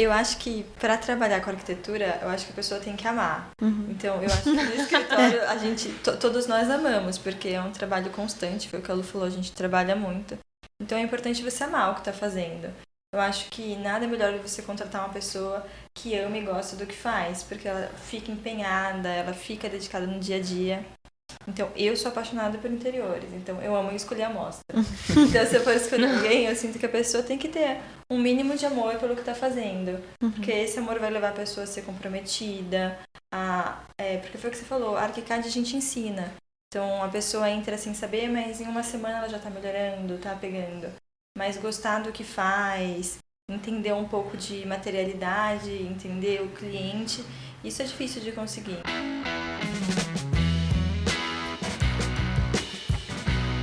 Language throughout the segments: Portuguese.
Eu acho que para trabalhar com arquitetura, eu acho que a pessoa tem que amar. Então, eu acho que no escritório todos nós amamos, porque é um trabalho constante, foi o que a Lu falou, a gente trabalha muito. Então é importante você amar o que está fazendo. Eu acho que nada é melhor do que você contratar uma pessoa que ama e gosta do que faz, porque ela fica empenhada, ela fica dedicada no dia a dia. Então, eu sou apaixonada por interiores, então eu amo escolher a amostra. Então, se eu for escolher alguém, eu sinto que a pessoa tem que ter um mínimo de amor pelo que está fazendo. Porque esse amor vai levar a pessoa a ser comprometida, porque foi o que você falou, a ArchiCAD a gente ensina. Então, a pessoa entra sem saber, mas em uma semana ela já está melhorando, está pegando. Mas gostar do que faz, entender um pouco de materialidade, entender o cliente, isso é difícil de conseguir.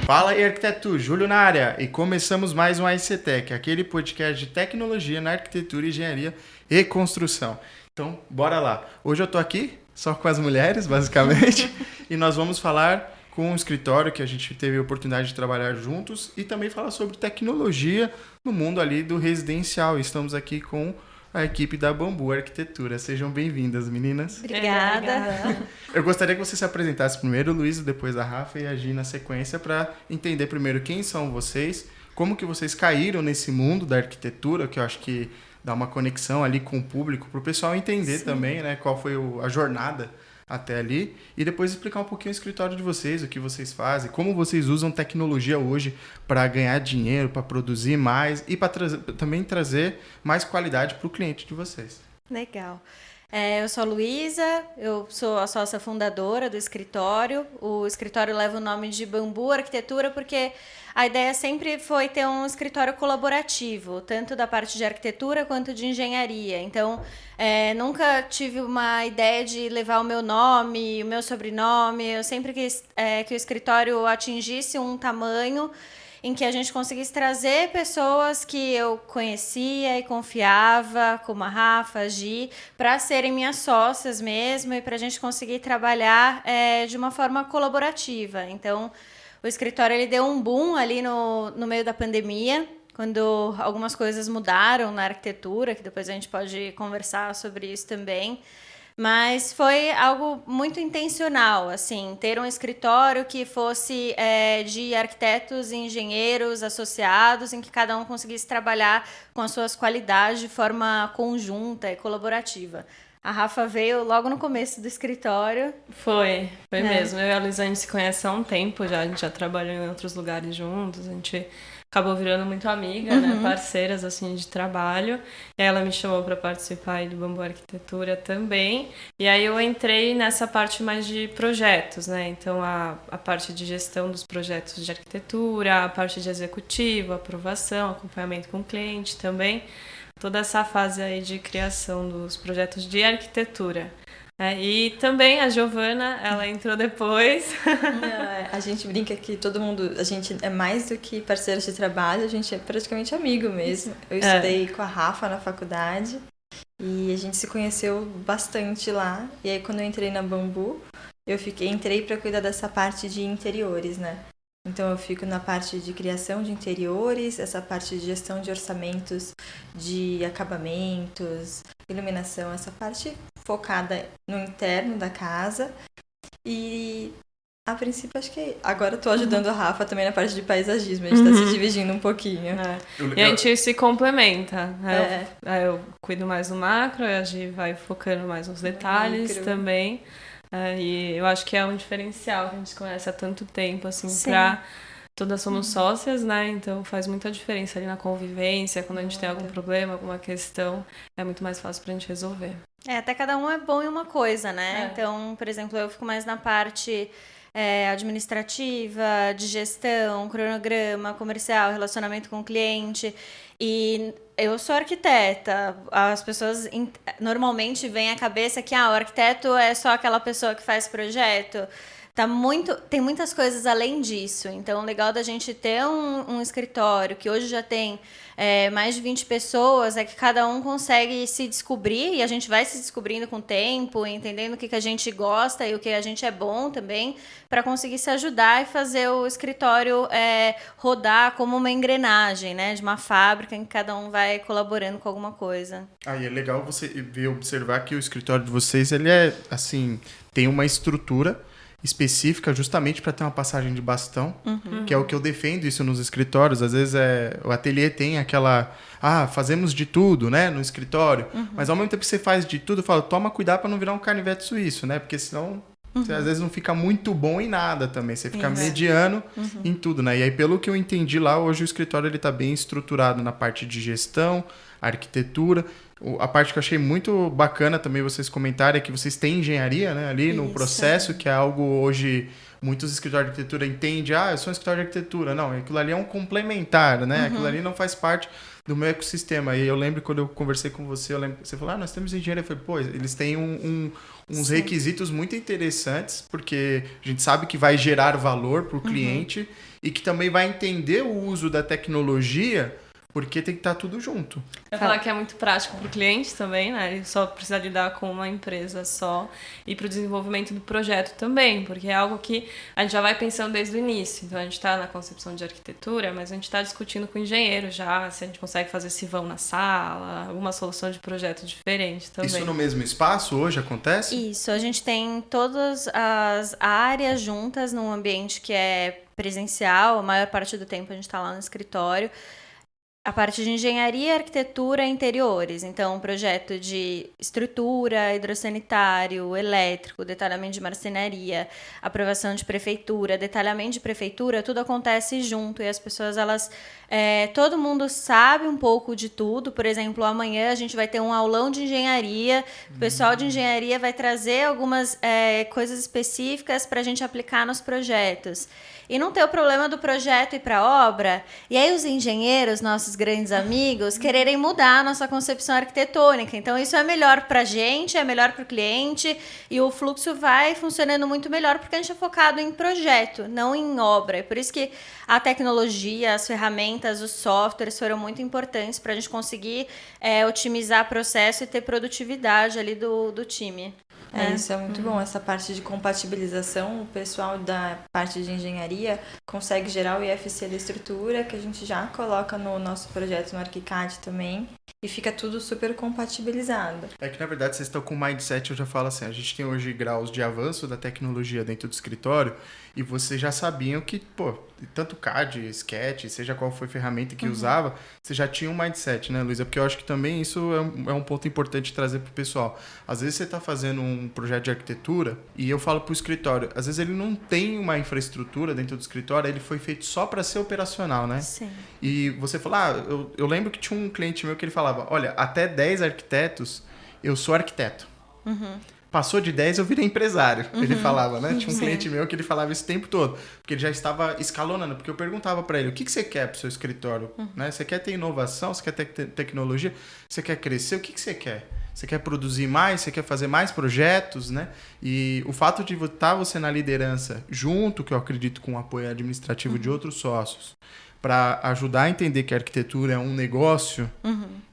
Fala aí, arquiteto, Júlio na área, e começamos mais um AICTech, aquele podcast de tecnologia na arquitetura, engenharia e construção. Então, bora lá. Hoje eu tô aqui só com as mulheres, basicamente, e nós vamos falar com um escritório que a gente teve a oportunidade de trabalhar juntos e também falar sobre tecnologia no mundo ali do residencial. Estamos aqui com a equipe da Bambu Arquitetura. Sejam bem-vindas, meninas. Obrigada. Eu gostaria que você se apresentasse primeiro, Luísa, depois a Rafa e a Gi na sequência, para entender primeiro quem são vocês, como que vocês caíram nesse mundo da arquitetura, que eu acho que dá uma conexão ali com o público, para o pessoal entender também, né, qual foi a jornada até ali, e depois explicar um pouquinho o escritório de vocês, o que vocês fazem, como vocês usam tecnologia hoje para ganhar dinheiro, para produzir mais e para também trazer mais qualidade para o cliente de vocês. Legal. Eu sou a Luísa, eu sou a sócia fundadora do escritório. O escritório leva o nome de Bambu Arquitetura porque a ideia sempre foi ter um escritório colaborativo, tanto da parte de arquitetura quanto de engenharia. Então, nunca tive uma ideia de levar o meu nome, o meu sobrenome. Eu sempre quis que o escritório atingisse um tamanho em que a gente conseguisse trazer pessoas que eu conhecia e confiava, como a Rafa, a Gi, para serem minhas sócias mesmo e para a gente conseguir trabalhar de uma forma colaborativa. Então, o escritório ele deu um boom ali no meio da pandemia, quando algumas coisas mudaram na arquitetura, que depois a gente pode conversar sobre isso também. Mas foi algo muito intencional, assim, ter um escritório que fosse de arquitetos e engenheiros associados, em que cada um conseguisse trabalhar com as suas qualidades de forma conjunta e colaborativa. A Rafa veio logo no começo do escritório. Foi mesmo. Eu e a Luísa, a gente se conhece há um tempo já, a gente já trabalhou em outros lugares juntos, a gente acabou virando muito amiga, né? Parceiras assim de trabalho. E aí ela me chamou para participar aí do Bambu Arquitetura também. E aí eu entrei nessa parte mais de projetos, né? Então a parte de gestão dos projetos de arquitetura, a parte de executivo, aprovação, acompanhamento com o cliente também. Toda essa fase aí de criação dos projetos de arquitetura. E também a Giovana, ela entrou depois. A gente brinca que todo mundo, a gente é mais do que parceiros de trabalho, a gente é praticamente amigo mesmo. Eu estudei com a Rafa na faculdade e a gente se conheceu bastante lá. E aí quando eu entrei na Bambu, entrei para cuidar dessa parte de interiores, né? Então eu fico na parte de criação de interiores, essa parte de gestão de orçamentos, de acabamentos, iluminação, essa parte focada no interno da casa. E a princípio acho que agora eu tô ajudando a Rafa também na parte de paisagismo, a gente tá se dividindo um pouquinho. E a gente se complementa. Eu cuido mais do macro, a Gi vai focando mais nos detalhes também. E eu acho que é um diferencial que a gente conhece há tanto tempo, assim, todas somos sócias, né? Então faz muita diferença ali na convivência, quando a gente tem algum problema, alguma questão, é muito mais fácil pra gente resolver. Até cada um é bom em uma coisa, né? Então, por exemplo, eu fico mais na parte administrativa, de gestão, cronograma, comercial, relacionamento com o cliente. E eu sou arquiteta. As pessoas normalmente veem à cabeça que o arquiteto é só aquela pessoa que faz projeto. tem muitas coisas além disso. Então, o legal da gente ter um escritório que hoje já tem mais de 20 pessoas é que cada um consegue se descobrir e a gente vai se descobrindo com o tempo, entendendo o que a gente gosta e o que a gente é bom também, para conseguir se ajudar e fazer o escritório rodar como uma engrenagem, né, de uma fábrica em que cada um vai colaborando com alguma coisa. E é legal você ver, observar que o escritório de vocês, ele é, assim, tem uma estrutura específica justamente para ter uma passagem de bastão, que é o que eu defendo isso nos escritórios. Às vezes o ateliê tem aquela, fazemos de tudo, né, no escritório, mas ao mesmo tempo que você faz de tudo, eu falo, toma cuidado para não virar um canivete suíço, né, porque senão você às vezes não fica muito bom em nada também, você fica mediano em tudo, né, e aí pelo que eu entendi lá, hoje o escritório ele tá bem estruturado na parte de gestão, arquitetura. A parte que eu achei muito bacana também vocês comentarem é que vocês têm engenharia, né, ali no processo, que é algo hoje muitos escritórios de arquitetura entendem, eu sou um escritório de arquitetura. Não, aquilo ali é um complementar, né? Aquilo ali não faz parte do meu ecossistema. E eu lembro quando eu conversei com você, eu lembro que você falou, nós temos engenharia. Eu falei, pô, eles têm uns requisitos muito interessantes, porque a gente sabe que vai gerar valor para o cliente e que também vai entender o uso da tecnologia, porque tem que estar tudo junto. Eu falar que é muito prático para o cliente também, né? Ele só precisa lidar com uma empresa só. E para o desenvolvimento do projeto também, porque é algo que a gente já vai pensando desde o início. Então a gente está na concepção de arquitetura, mas a gente está discutindo com o engenheiro já, se a gente consegue fazer esse vão na sala, alguma solução de projeto diferente também. Isso no mesmo espaço hoje acontece? Isso, a gente tem todas as áreas juntas num ambiente que é presencial, a maior parte do tempo a gente está lá no escritório. A parte de engenharia, arquitetura e interiores. Então, um projeto de estrutura, hidrossanitário, elétrico, detalhamento de marcenaria, aprovação de prefeitura, detalhamento de prefeitura, tudo acontece junto. E as pessoas, todo mundo sabe um pouco de tudo. Por exemplo, amanhã a gente vai ter um aulão de engenharia. O pessoal de engenharia vai trazer algumas coisas específicas para a gente aplicar nos projetos. E não ter o problema do projeto ir para a obra. E aí os engenheiros, nossos grandes amigos, quererem mudar a nossa concepção arquitetônica. Então isso é melhor para a gente, é melhor para o cliente e o fluxo vai funcionando muito melhor porque a gente é focado em projeto, não em obra. É por isso que a tecnologia, as ferramentas, os softwares foram muito importantes para a gente conseguir otimizar o processo e ter produtividade ali do time. Isso é muito bom. Essa parte de compatibilização, o pessoal da parte de engenharia consegue gerar o IFC da estrutura, que a gente já coloca no nosso projeto no ArchiCAD também, e fica tudo super compatibilizado. É que, na verdade, vocês estão com o mindset, eu já falo assim, a gente tem hoje graus de avanço da tecnologia dentro do escritório, e vocês já sabiam que, tanto CAD, Sketch, seja qual foi a ferramenta que usava, você já tinha um mindset, né, Luísa? Porque eu acho que também isso é um ponto importante trazer para o pessoal. Às vezes você está fazendo um projeto de arquitetura e eu falo para o escritório, às vezes ele não tem uma infraestrutura dentro do escritório, ele foi feito só para ser operacional, né? Sim. E você fala, eu lembro que tinha um cliente meu que ele falava, olha, até 10 arquitetos, eu sou arquiteto. Passou de 10, eu virei empresário. Ele falava, né? Tinha um cliente meu que ele falava isso o tempo todo. Porque ele já estava escalonando. Porque eu perguntava para ele, o que você quer pro seu escritório? Né? Você quer ter inovação? Você quer ter tecnologia? Você quer crescer? O que você quer? Você quer produzir mais? Você quer fazer mais projetos? Né? E o fato de estar você na liderança, junto, que eu acredito, com o apoio administrativo de outros sócios, para ajudar a entender que a arquitetura é um negócio,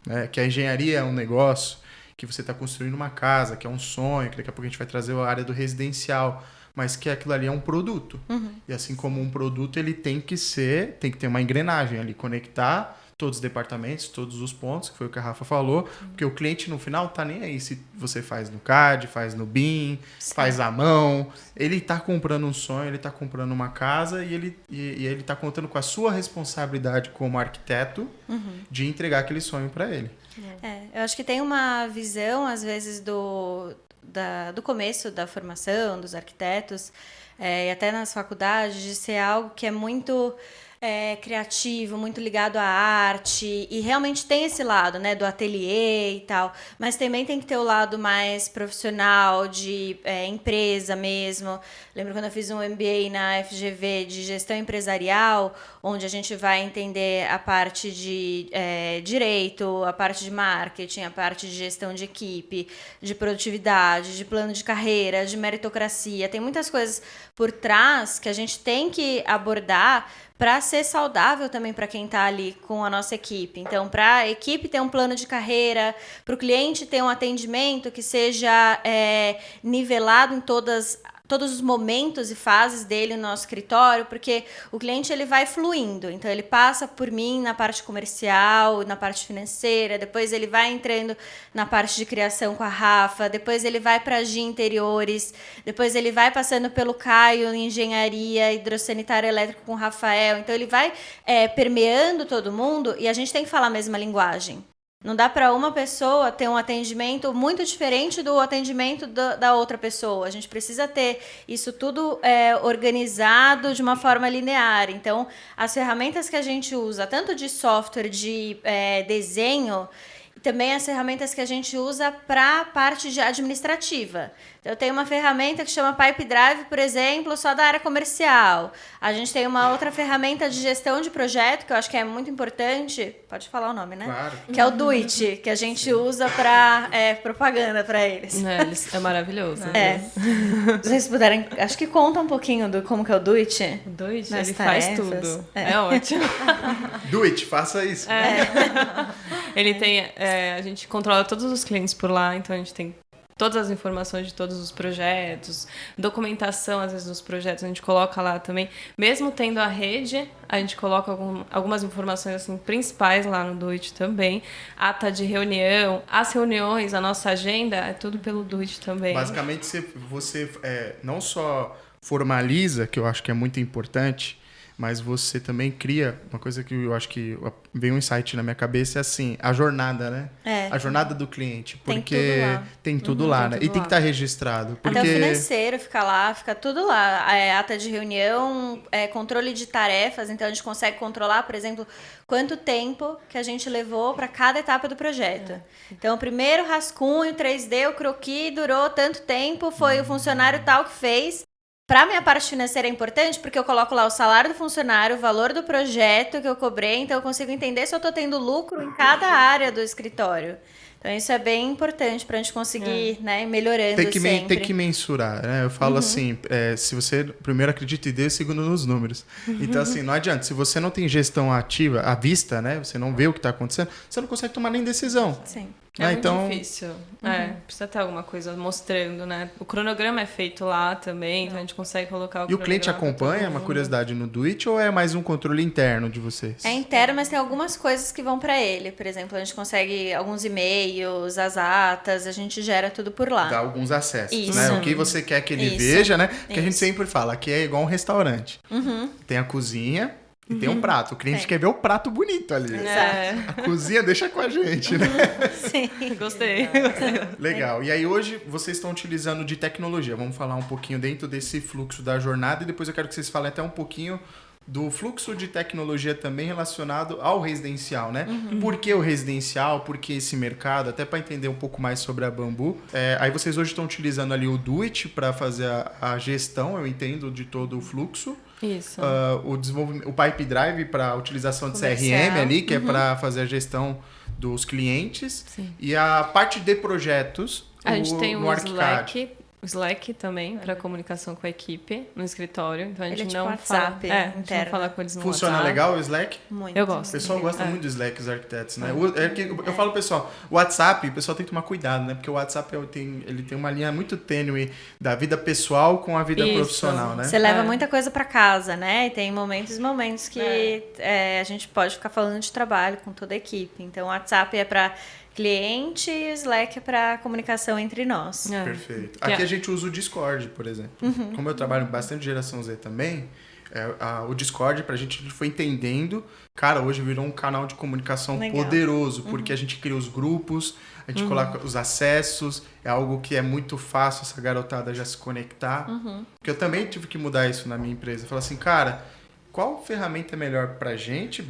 né? Que a engenharia é um negócio, que você está construindo uma casa, que é um sonho, que daqui a pouco a gente vai trazer a área do residencial, mas que aquilo ali é um produto. E assim como um produto, ele tem que ter uma engrenagem ali, conectar todos os departamentos, todos os pontos, que foi o que a Rafa falou, porque o cliente no final tá nem aí se você faz no CAD, faz no BIM, faz à mão, ele tá comprando um sonho, ele tá comprando uma casa e ele tá contando com a sua responsabilidade como arquiteto de entregar aquele sonho para ele. Eu acho que tem uma visão, às vezes, do começo da formação dos arquitetos, e até nas faculdades, de ser algo que é muito criativo, muito ligado à arte, e realmente tem esse lado, né, do ateliê e tal, mas também tem que ter o lado mais profissional, de empresa mesmo. Lembro quando eu fiz um MBA na FGV de gestão empresarial, onde a gente vai entender a parte de direito, a parte de marketing, a parte de gestão de equipe, de produtividade, de plano de carreira, de meritocracia. Tem muitas coisas por trás que a gente tem que abordar para ser saudável também para quem está ali com a nossa equipe. Então, para a equipe ter um plano de carreira, para o cliente ter um atendimento que seja nivelado em todos os momentos e fases dele no nosso escritório, porque o cliente ele vai fluindo, então ele passa por mim na parte comercial, na parte financeira, depois ele vai entrando na parte de criação com a Rafa, depois ele vai para a Gi Interiores, depois ele vai passando pelo Caio em engenharia, hidrossanitário elétrico com o Rafael, então ele vai permeando todo mundo e a gente tem que falar a mesma linguagem. Não dá para uma pessoa ter um atendimento muito diferente do atendimento da outra pessoa. A gente precisa ter isso tudo organizado de uma forma linear. Então, as ferramentas que a gente usa, tanto de software, de desenho, e também as ferramentas que a gente usa para a parte administrativa. Eu tenho uma ferramenta que chama Pipe Drive, por exemplo, só da área comercial. A gente tem uma outra ferramenta de gestão de projeto, que eu acho que é muito importante. Pode falar o nome, né? Claro. Que é o Do It, que a gente usa para propaganda para eles. É maravilhoso. Se vocês puderem, acho que conta um pouquinho do como que é o Do It. O Do It, Nas ele tarefas. faz tudo. É ótimo. Do it, faça isso. Ele tem... a gente controla todos os clientes por lá, então a gente tem todas as informações de todos os projetos, documentação, às vezes, dos projetos, a gente coloca lá também. Mesmo tendo a rede, a gente coloca algumas informações assim, principais lá no Do It também. Ata de reunião, as reuniões, a nossa agenda, é tudo pelo Do It também. Basicamente, você não só formaliza, que eu acho que é muito importante, mas você também cria uma coisa que eu acho que veio um insight na minha cabeça, é assim, a jornada, né? A jornada do cliente. Porque tem tudo lá, né? E tem que estar registrado. Porque... Até o financeiro fica lá, fica tudo lá. Ata de reunião, controle de tarefas, então a gente consegue controlar, por exemplo, quanto tempo que a gente levou para cada etapa do projeto. Então, o primeiro rascunho 3D, o croquis, durou tanto tempo, foi o funcionário tal que fez. Para a minha parte financeira é importante porque eu coloco lá o salário do funcionário, o valor do projeto que eu cobrei, então eu consigo entender se eu estou tendo lucro em cada área do escritório. Então isso é bem importante para a gente conseguir ir melhorando sempre. Tem que mensurar, né? Eu falo assim, se você primeiro acredita em Deus, segundo nos números. Então assim, não adianta, se você não tem gestão ativa, à vista, né? Você não vê o que está acontecendo, você não consegue tomar nem decisão. Sim. É muito difícil. Precisa ter alguma coisa mostrando, né? O cronograma é feito lá também, então a gente consegue colocar o E o cliente acompanha, uma curiosidade, no Do It, ou é mais um controle interno de vocês? É interno, mas tem algumas coisas que vão para ele. Por exemplo, a gente consegue alguns e-mails, as atas, a gente gera tudo por lá. Dá alguns acessos, Isso. né? O que você quer que ele veja, né? Porque a gente sempre fala, aqui é igual um restaurante. Tem a cozinha... E tem um prato. O cliente quer ver o prato bonito ali. A cozinha deixa com a gente, né? Sim. Gostei. Legal. E aí hoje vocês estão utilizando de tecnologia. Vamos falar um pouquinho dentro desse fluxo da jornada e depois eu quero que vocês falem até um pouquinho do fluxo de tecnologia também relacionado ao residencial, né? Por que o residencial? Por que esse mercado? Até para entender um pouco mais sobre a Bambu. Aí vocês hoje estão utilizando ali o Do It para fazer a gestão, eu entendo, de todo o fluxo. Isso. O desenvolvimento, o Pipe Drive para a utilização de Comercial. CRM ali, que é para fazer a gestão dos clientes. Sim. E a parte de projetos A gente tem no o ArchiCAD. Slack também, para comunicação com a equipe no escritório. Então a gente Ele é tipo não WhatsApp fala, a gente não interno. fala com eles no Funciona WhatsApp. legal o Slack? Muito. Eu O gosto. pessoal gosta muito do Slack, os arquitetos, né? Eu falo, pessoal, o WhatsApp, o pessoal tem que tomar cuidado, né? Porque o WhatsApp ele tem uma linha muito tênue da vida pessoal com a vida Isso. profissional, né? Você leva muita coisa para casa, né? E tem momentos que a gente pode ficar falando de trabalho com toda a equipe. Então, o WhatsApp é para cliente e o Slack é para comunicação entre nós. Perfeito. Aqui a gente usa o Discord, por exemplo. Como eu trabalho bastante de geração Z também, o Discord pra gente foi entendendo, cara, hoje virou um canal de comunicação poderoso, porque a gente cria os grupos, a gente coloca os acessos, é algo que é muito fácil essa garotada já se conectar. Porque eu também tive que mudar isso na minha empresa. Falar assim, cara, qual ferramenta é melhor pra gente,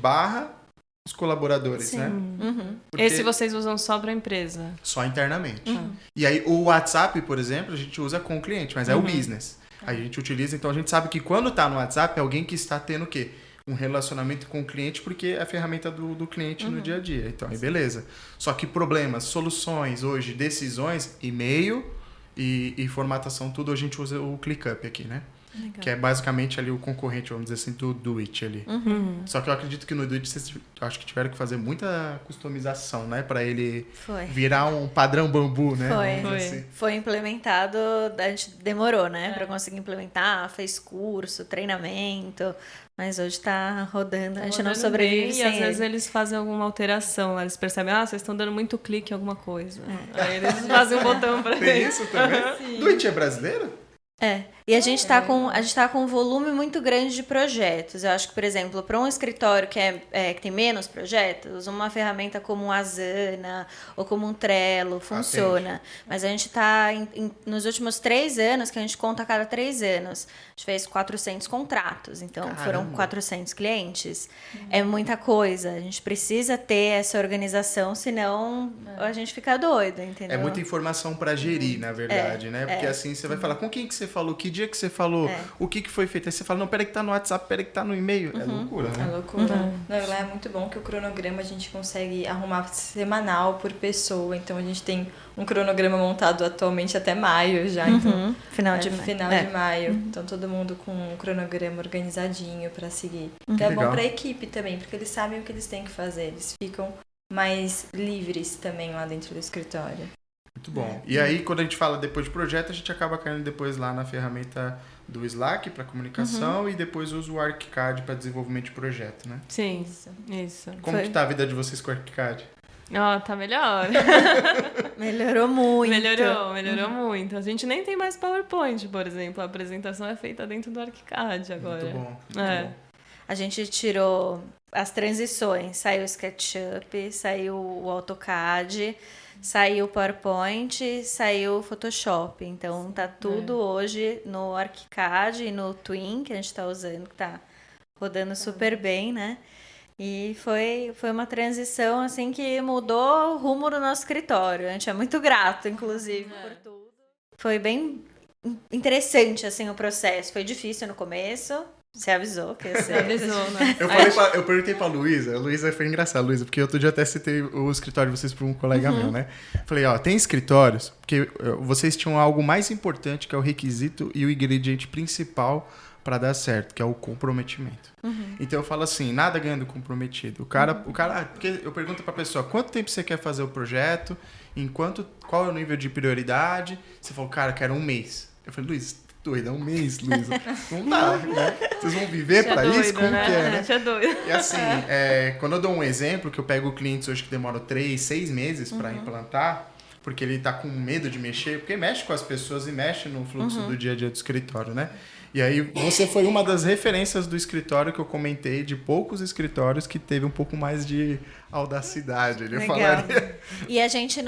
os colaboradores, né? Porque Esse vocês usam só para empresa? só internamente. E aí o WhatsApp, por exemplo, a gente usa com o cliente, mas é o business. A gente utiliza, então a gente sabe que quando tá no WhatsApp é alguém que está tendo o quê? Um relacionamento com o cliente, porque é a ferramenta do cliente no dia a dia. Então aí beleza. Só que problemas, soluções hoje, decisões, e-mail e formatação, tudo a gente usa o ClickUp aqui, né? Legal. Que é basicamente ali o concorrente, vamos dizer assim, do Doit ali. Só que eu acredito que no Doit vocês acho que tiveram que fazer muita customização, né? Pra ele virar um padrão bambu, né? Foi implementado, a gente demorou, né? Pra conseguir implementar, fez curso, treinamento, mas hoje tá rodando, a gente não sobrevive sem E às vezes eles fazem alguma alteração, eles percebem, vocês estão dando muito clique em alguma coisa. Aí eles fazem um botão pra Tem isso também? Doit é brasileiro? E a gente tá com um volume muito grande de projetos. Eu acho que, por exemplo, para um escritório que tem menos projetos, uma ferramenta como um Asana ou como um Trello funciona. Mas a gente tá nos últimos 3 anos, que a gente conta a cada 3 anos, a gente fez 400 contratos. Então, foram 400 clientes. É muita coisa. A gente precisa ter essa organização, senão a gente fica doido, entendeu? É muita informação para gerir, na verdade, né? Porque assim você vai falar com quem que você falou, que dia que você falou, o que foi feito. Aí você fala, não, peraí que tá no WhatsApp, peraí que tá no e-mail. É loucura, né? É loucura. Não, lá é muito bom que o cronograma a gente consegue arrumar semanal por pessoa. Então a gente tem um cronograma montado atualmente até maio já. Então, Final de maio. Então todo mundo com um cronograma organizadinho pra seguir. Então é Legal. bom pra equipe também, porque eles sabem o que eles têm que fazer. Eles ficam mais livres também lá dentro do escritório. Muito bom. E aí, quando a gente fala depois de projeto, a gente acaba caindo depois lá na ferramenta do Slack para comunicação e depois usa o ArchiCAD para desenvolvimento de projeto, né? Sim, isso. Como que tá a vida de vocês com o ArchiCAD? Tá melhor. Melhorou muito. Melhorou muito. A gente nem tem mais PowerPoint, por exemplo. A apresentação é feita dentro do ArchiCAD agora. Muito bom. É. Bom. A gente tirou as transições, saiu o SketchUp, saiu o AutoCAD, saiu o PowerPoint, saiu o Photoshop. Então tá tudo hoje no ArchiCAD e no Twin, que a gente tá usando, que tá rodando super bem, né? E foi uma transição assim que mudou o rumo do nosso escritório. A gente é muito grato, inclusive, por tudo. Foi bem interessante assim o processo. Foi difícil no começo. Você avisou que ia ser. Avisou, né? Eu perguntei pra Luísa. A Luísa foi engraçada, Luísa, porque outro dia até citei o escritório de vocês pra um colega meu, né? Falei, tem escritórios, porque vocês tinham algo mais importante, que é o requisito e o ingrediente principal para dar certo, que é o comprometimento. Então eu falo assim, nada ganha do comprometido. O cara, porque eu pergunto pra pessoa, quanto tempo você quer fazer o projeto? Qual é o nível de prioridade? Você falou, cara, quero 1 mês. Eu falei, Luiz, doida, 1 mês, Luísa. Não dá, né? Vocês vão viver para isso? Como que é, né? É doido. E assim, quando eu dou um exemplo, que eu pego clientes hoje que demoram 3, 6 meses para implantar, porque ele tá com medo de mexer, porque mexe com as pessoas e mexe no fluxo do dia a dia do escritório, né? E aí você foi uma das referências do escritório que eu comentei, de poucos escritórios que teve um pouco mais de audacidade, ele falaria. E a gente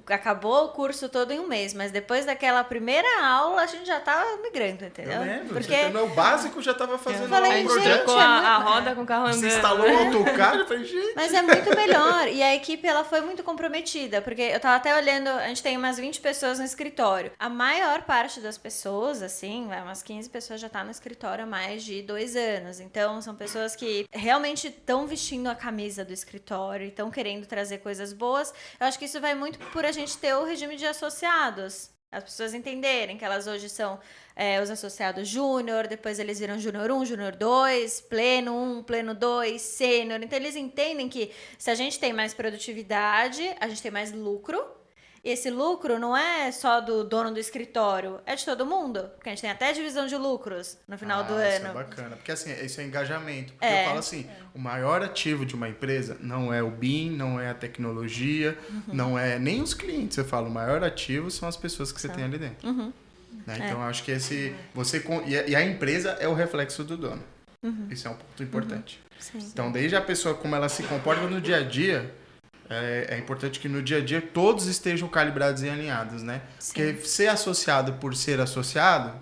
acabou o curso todo em 1 mês, mas depois daquela primeira aula a gente já tava migrando, entendeu? Eu lembro, porque o básico já tava fazendo eu falei, um A gente projeto. trocou a roda com o carro andando. Você instalou o AutoCAD, eu falei, gente... Mas é muito melhor. E a equipe, ela foi muito comprometida. Porque eu tava até olhando, a gente tem umas 20 pessoas no escritório. A maior parte das pessoas, assim, umas 15 pessoas já tá no escritório há mais de 2 anos. Então, são pessoas que realmente estão vestindo a camisa do escritório e estão querendo trazer coisas boas. Eu acho que isso vai muito por a gente ter o regime de associados. As pessoas entenderem que elas hoje são os associados júnior, depois eles viram júnior 1, júnior 2, pleno 1, pleno 2, sênior. Então eles entendem que se a gente tem mais produtividade, a gente tem mais lucro. E esse lucro não é só do dono do escritório, é de todo mundo. Porque a gente tem até divisão de lucros no final do ano. Isso é bacana, porque assim, isso é engajamento. Porque eu falo assim, o maior ativo de uma empresa não é o BIM, não é a tecnologia, não é nem os clientes. Eu falo, o maior ativo são as pessoas que você tem ali dentro. Né? Então, eu acho que e a empresa é o reflexo do dono. Isso é um ponto importante. Então, desde a pessoa, como ela se comporta no dia a dia, é importante que no dia a dia todos estejam calibrados e alinhados, né? Sim. Porque ser associado por ser associado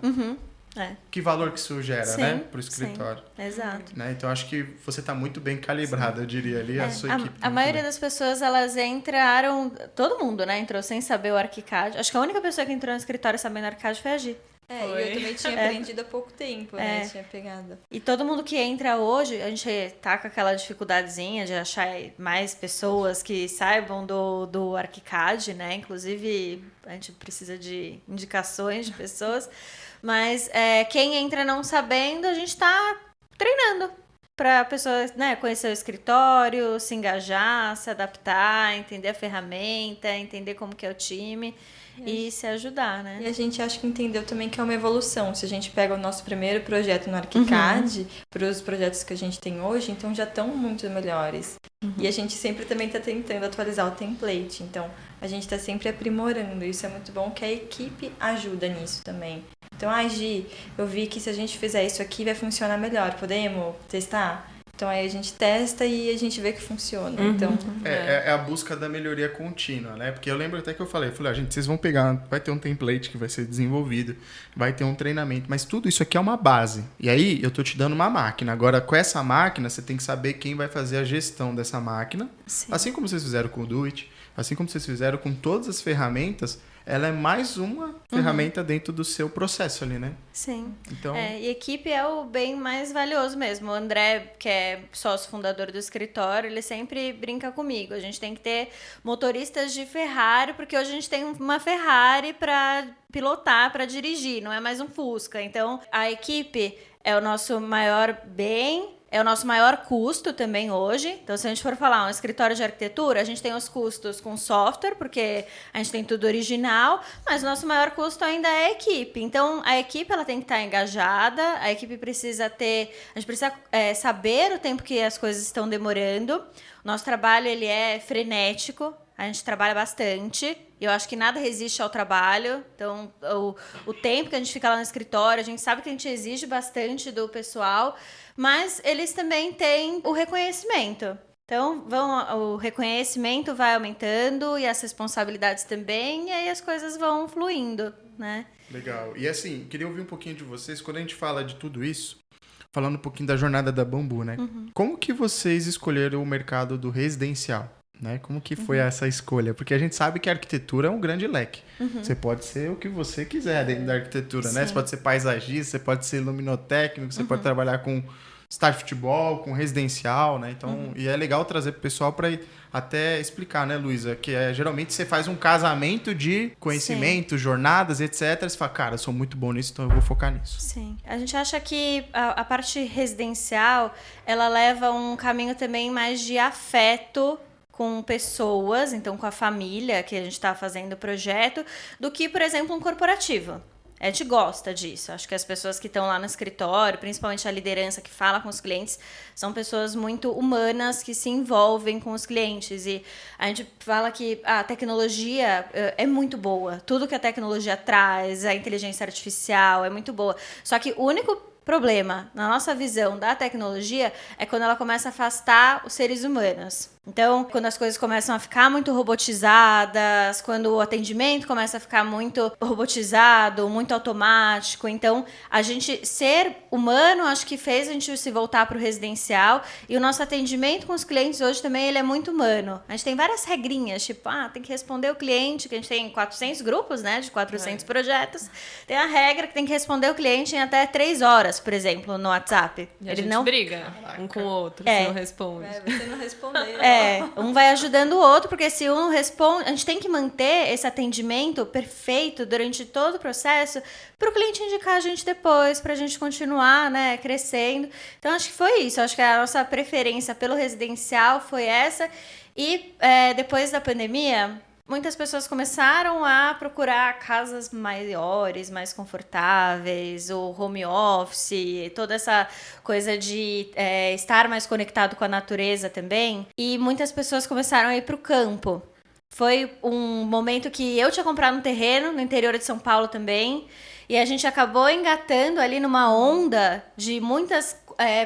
que valor que isso gera, Sim, né, para o escritório. Sim, exato. Né? Então, acho que você está muito bem calibrada, eu diria ali, a sua equipe. A maioria das pessoas, elas entraram, todo mundo, né, entrou sem saber o ArchiCAD. Acho que a única pessoa que entrou no escritório sabendo o ArchiCAD foi a Gi. E eu também tinha aprendido há pouco tempo, né? Tinha pegado. E todo mundo que entra hoje, a gente tá com aquela dificuldadezinha de achar mais pessoas que saibam do ArchiCAD, né? Inclusive, a gente precisa de indicações de pessoas. Mas quem entra não sabendo, a gente tá treinando para a pessoa, né, conhecer o escritório, se engajar, se adaptar, entender a ferramenta, entender como que é o time e se ajudar, né? E a gente acho que entendeu também que é uma evolução. Se a gente pega o nosso primeiro projeto no ArchiCAD para os projetos que a gente tem hoje, então já estão muito melhores. E a gente sempre também está tentando atualizar o template. Então, a gente está sempre aprimorando. Isso é muito bom que a equipe ajuda nisso também. Então, Gi, eu vi que se a gente fizer isso aqui vai funcionar melhor. Podemos testar? Então, aí a gente testa e a gente vê que funciona. Então, é a busca da melhoria contínua, né? Porque eu lembro até que eu falei, gente, vocês vão pegar, vai ter um template que vai ser desenvolvido, vai ter um treinamento, mas tudo isso aqui é uma base. E aí, eu tô te dando uma máquina. Agora, com essa máquina, você tem que saber quem vai fazer a gestão dessa máquina. Sim. Assim como vocês fizeram com o Doit, assim como vocês fizeram com todas as ferramentas, ela é mais uma ferramenta dentro do seu processo ali, né? Sim. Então... e equipe é o bem mais valioso mesmo. O André, que é sócio fundador do escritório, ele sempre brinca comigo. A gente tem que ter motoristas de Ferrari, porque hoje a gente tem uma Ferrari para pilotar, para dirigir, não é mais um Fusca. Então, a equipe é o nosso maior bem. É o nosso maior custo também hoje. Então, se a gente for falar um escritório de arquitetura, a gente tem os custos com software, porque a gente tem tudo original, mas o nosso maior custo ainda é a equipe. Então, a equipe ela tem que estar engajada, a equipe precisa ter... A gente precisa saber o tempo que as coisas estão demorando. O nosso trabalho ele é frenético, a gente trabalha bastante. Eu acho que nada resiste ao trabalho. Então, o tempo que a gente fica lá no escritório, a gente sabe que a gente exige bastante do pessoal, mas eles também têm o reconhecimento. Então, o reconhecimento vai aumentando e as responsabilidades também, e aí as coisas vão fluindo, né? Legal. E assim, queria ouvir um pouquinho de vocês, quando a gente fala de tudo isso, falando um pouquinho da jornada da Bambu, né? Como que vocês escolheram o mercado do residencial? Né? Como que foi essa escolha? Porque a gente sabe que a arquitetura é um grande leque. Você pode ser o que você quiser dentro da arquitetura, né? Você pode ser paisagista, você pode ser luminotécnico, você pode trabalhar com estádio de futebol, com residencial, né? Então, e é legal trazer pro pessoal para até explicar, né, Luísa? Que geralmente você faz um casamento de conhecimento, jornadas, etc. Você fala, cara, eu sou muito bom nisso, então eu vou focar nisso. Sim. A gente acha que a parte residencial, ela leva um caminho também mais de afeto com pessoas, então com a família que a gente está fazendo o projeto, do que, por exemplo, um corporativo. A gente gosta disso. Acho que as pessoas que estão lá no escritório, principalmente a liderança que fala com os clientes, são pessoas muito humanas que se envolvem com os clientes. E a gente fala que a tecnologia é muito boa. Tudo que a tecnologia traz, a inteligência artificial é muito boa. Só que o único problema na nossa visão da tecnologia é quando ela começa a afastar os seres humanos. Então, quando as coisas começam a ficar muito robotizadas, quando o atendimento começa a ficar muito robotizado, muito automático, então a gente ser humano, acho que fez a gente se voltar para o residencial, e o nosso atendimento com os clientes hoje também ele é muito humano. A gente tem várias regrinhas, tipo, tem que responder o cliente, que a gente tem 400 grupos, né, de 400 projetos, tem a regra que tem que responder o cliente em até 3 horas, por exemplo, no WhatsApp. E a gente não briga um com o outro, se não responde. Você não respondeu. Um vai ajudando o outro, porque se um não responde, a gente tem que manter esse atendimento perfeito durante todo o processo para o cliente indicar a gente depois, para a gente continuar, né, crescendo. Então, acho que foi isso. Acho que a nossa preferência pelo residencial foi essa. E depois da pandemia, muitas pessoas começaram a procurar casas maiores, mais confortáveis, o home office, toda essa coisa de estar mais conectado com a natureza também. E muitas pessoas começaram a ir para o campo. Foi um momento que eu tinha comprado um terreno no interior de São Paulo também. E a gente acabou engatando ali numa onda de muitas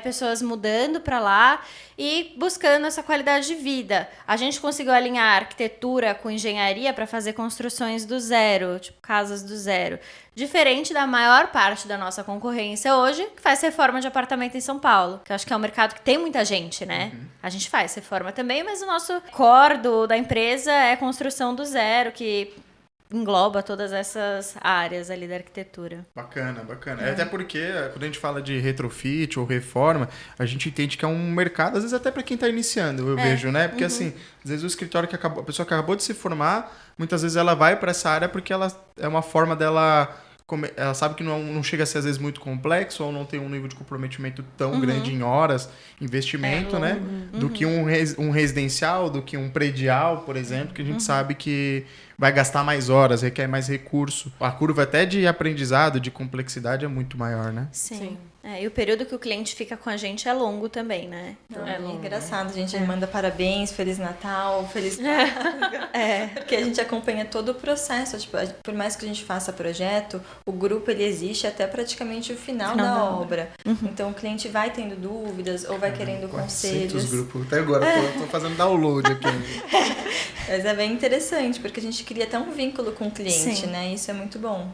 pessoas mudando para lá e buscando essa qualidade de vida. A gente conseguiu alinhar arquitetura com engenharia para fazer construções do zero, tipo casas do zero. Diferente da maior parte da nossa concorrência hoje, que faz reforma de apartamento em São Paulo, que eu acho que é um mercado que tem muita gente, né? A gente faz reforma também, mas o nosso core da empresa é construção do zero, que engloba todas essas áreas ali da arquitetura. Bacana. Até porque, quando a gente fala de retrofit ou reforma, a gente entende que é um mercado, às vezes até para quem está iniciando, eu vejo, né? Porque assim, às vezes o escritório a pessoa que acabou de se formar, muitas vezes ela vai para essa área porque ela é uma forma dela... Ela sabe que não chega a ser, às vezes, muito complexo ou não tem um nível de comprometimento tão grande em horas, investimento, né? Do que um residencial, do que um predial, por exemplo, que a gente sabe que vai gastar mais horas, requer mais recurso. A curva até de aprendizado, de complexidade é muito maior, né? Sim. E o período que o cliente fica com a gente é longo também, né? Não, é engraçado, a gente manda parabéns, Feliz Natal, Feliz Páscoa. Porque a gente acompanha todo o processo. Tipo, por mais que a gente faça projeto, o grupo ele existe até praticamente o final da obra. Então o cliente vai tendo dúvidas ou vai querendo conselhos. Os grupos. Até agora eu tô fazendo download aqui. Mas é bem interessante, porque a gente cria até um vínculo com o cliente, né? Isso é muito bom.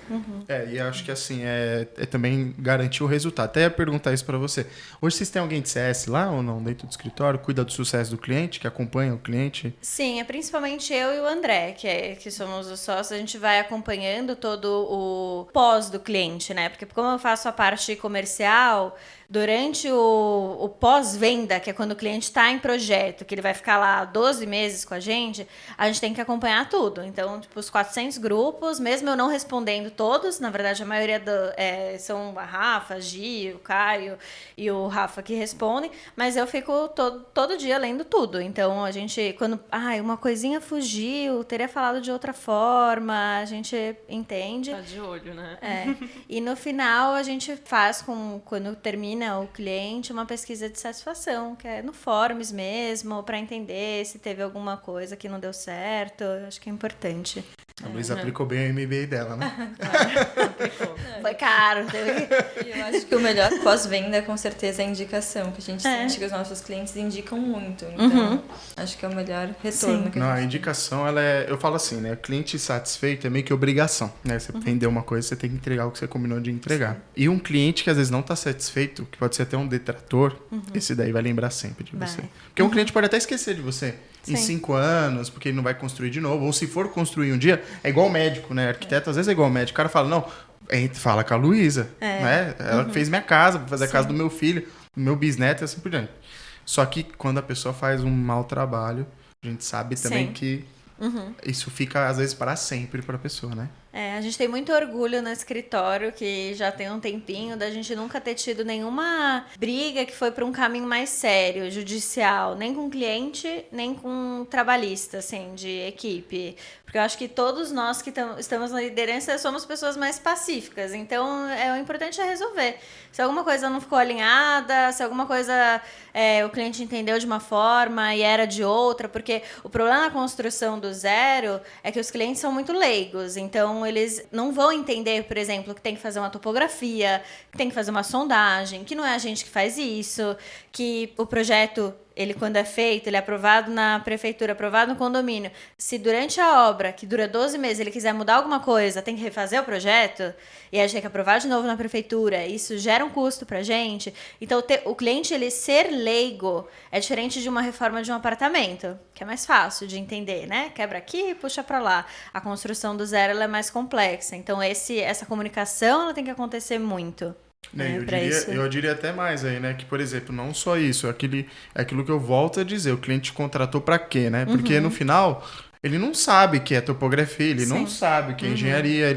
E acho que assim, é também garantir o resultado. Até ia perguntar isso para você. Hoje vocês têm alguém de CS lá ou não, dentro do escritório? Cuida do sucesso do cliente, que acompanha o cliente? Sim, é principalmente eu e o André, que somos os sócios. A gente vai acompanhando todo o pós do cliente, né? Porque como eu faço a parte comercial, durante o pós-venda, que é quando o cliente está em projeto, que ele vai ficar lá 12 meses com a gente tem que acompanhar tudo. Então, tipo, os 400 grupos, mesmo eu não respondendo todos, na verdade a maioria são a Rafa, a Gi, o Caio e o Rafa que respondem, mas eu fico todo dia lendo tudo. Então, a gente, quando uma coisinha fugiu, teria falado de outra forma, a gente entende. Tá de olho, né? E no final, a gente faz, quando termina o cliente, uma pesquisa de satisfação, que é no Forms mesmo, para entender se teve alguma coisa que não deu certo. Eu acho que é importante. A Luísa aplicou bem o MBA dela, né? Aplicou. Foi caro. E eu acho que o melhor pós-venda, com certeza, é a indicação, que a gente sente que os nossos clientes indicam muito. Então, acho que é o melhor retorno. Que a indicação, eu falo assim, né? Cliente satisfeito é meio que obrigação, né? Você vender uma coisa, você tem que entregar o que você combinou de entregar. Sim. E um cliente que às vezes não está satisfeito, que pode ser até um detrator, esse daí vai lembrar sempre de você. Porque um cliente pode até esquecer de você. Em 5 anos, porque ele não vai construir de novo. Ou se for construir um dia, é igual médico, né? Arquiteto às vezes é igual médico. O cara fala, não, fala com a Luísa, né? Ela fez minha casa, vai fazer a casa do meu filho, do meu bisneto e assim por diante. Só que quando a pessoa faz um mau trabalho, a gente sabe também que isso fica, às vezes, para sempre para a pessoa, né? A gente tem muito orgulho no escritório, que já tem um tempinho, da gente nunca ter tido nenhuma briga que foi para um caminho mais sério, judicial, nem com cliente, nem com trabalhista, assim, de equipe. Porque eu acho que todos nós que estamos na liderança somos pessoas mais pacíficas, então o importante é resolver. Se alguma coisa não ficou alinhada, se alguma coisa o cliente entendeu de uma forma e era de outra, porque o problema na construção do zero é que os clientes são muito leigos, então eles não vão entender, por exemplo, que tem que fazer uma topografia, que tem que fazer uma sondagem, que não é a gente que faz isso, que o projeto, ele quando é feito, ele é aprovado na prefeitura, aprovado no condomínio. Se durante a obra, que dura 12 meses, ele quiser mudar alguma coisa, tem que refazer o projeto, e a gente tem que aprovar de novo na prefeitura, isso gera um custo pra gente. Então, o cliente, ele ser leigo é diferente de uma reforma de um apartamento, que é mais fácil de entender, né? Quebra aqui e puxa pra lá. A construção do zero, ela é mais complexa. Então, essa comunicação, ela tem que acontecer muito. Eu diria até mais aí, né? Que, por exemplo, não só isso, aquilo que eu volto a dizer, o cliente contratou para quê, né? Porque no final, ele não sabe que é topografia, ele não sabe que é engenharia,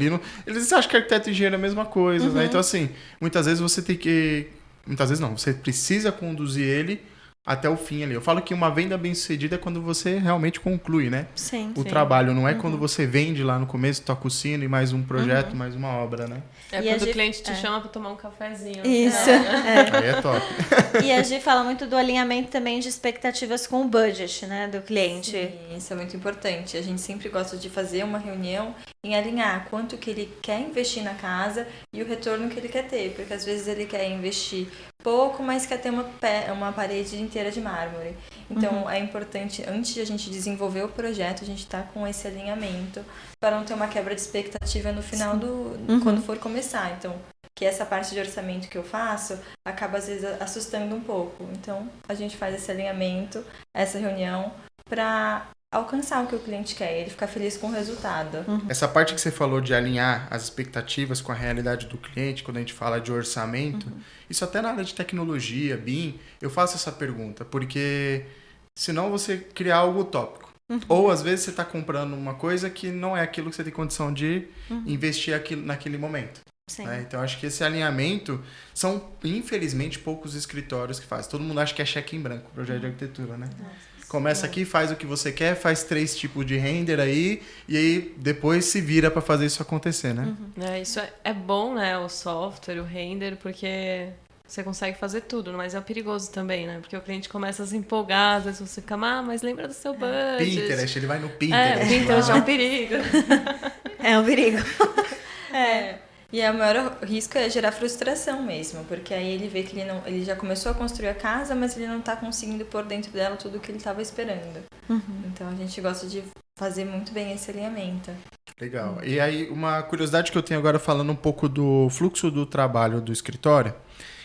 eles acham que arquiteto e engenheiro é a mesma coisa, né? Então, assim, muitas vezes você tem que... Muitas vezes não, você precisa conduzir ele até o fim ali. Eu falo que uma venda bem-sucedida é quando você realmente conclui, né? Sim. Trabalho. Não é quando você vende lá no começo, toca o sino e mais um projeto, mais uma obra, né? É quando o cliente te chama para tomar um cafezinho. Isso. Aí é top. E a Gi fala muito do alinhamento também de expectativas com o budget, né, do cliente. Sim, isso é muito importante. A gente sempre gosta de fazer uma reunião em alinhar quanto que ele quer investir na casa e o retorno que ele quer ter. Porque às vezes ele quer investir pouco, mas quer ter uma parede inteira de mármore. Então é importante, antes de a gente desenvolver o projeto, a gente tá com esse alinhamento para não ter uma quebra de expectativa no final quando for começar. Então, que essa parte de orçamento que eu faço acaba às vezes assustando um pouco. Então, a gente faz esse alinhamento, essa reunião, para alcançar o que o cliente quer, ele ficar feliz com o resultado. Essa parte que você falou de alinhar as expectativas com a realidade do cliente, quando a gente fala de orçamento, isso até na área de tecnologia, BIM, eu faço essa pergunta, porque senão você cria algo utópico. Ou às vezes você está comprando uma coisa que não é aquilo que você tem condição de investir naquele momento. Né? Então acho que esse alinhamento são, infelizmente, poucos escritórios que fazem. Todo mundo acha que é cheque em branco, projeto de arquitetura, né? Começa aqui, faz o que você quer, faz 3 tipos de render aí, e aí depois se vira para fazer isso acontecer, né? Isso é bom, né? O software, o render, porque você consegue fazer tudo, mas é perigoso também, né? Porque o cliente começa a se empolgar, às vezes você fica, mas lembra do seu budget. Pinterest, ele vai no Pinterest. Pinterest é um perigo. É um perigo. E o maior risco é gerar frustração mesmo, porque aí ele vê que ele já começou a construir a casa, mas ele não está conseguindo pôr dentro dela tudo o que ele estava esperando. Então a gente gosta de fazer muito bem esse alinhamento. Legal. E aí, uma curiosidade que eu tenho agora falando um pouco do fluxo do trabalho do escritório,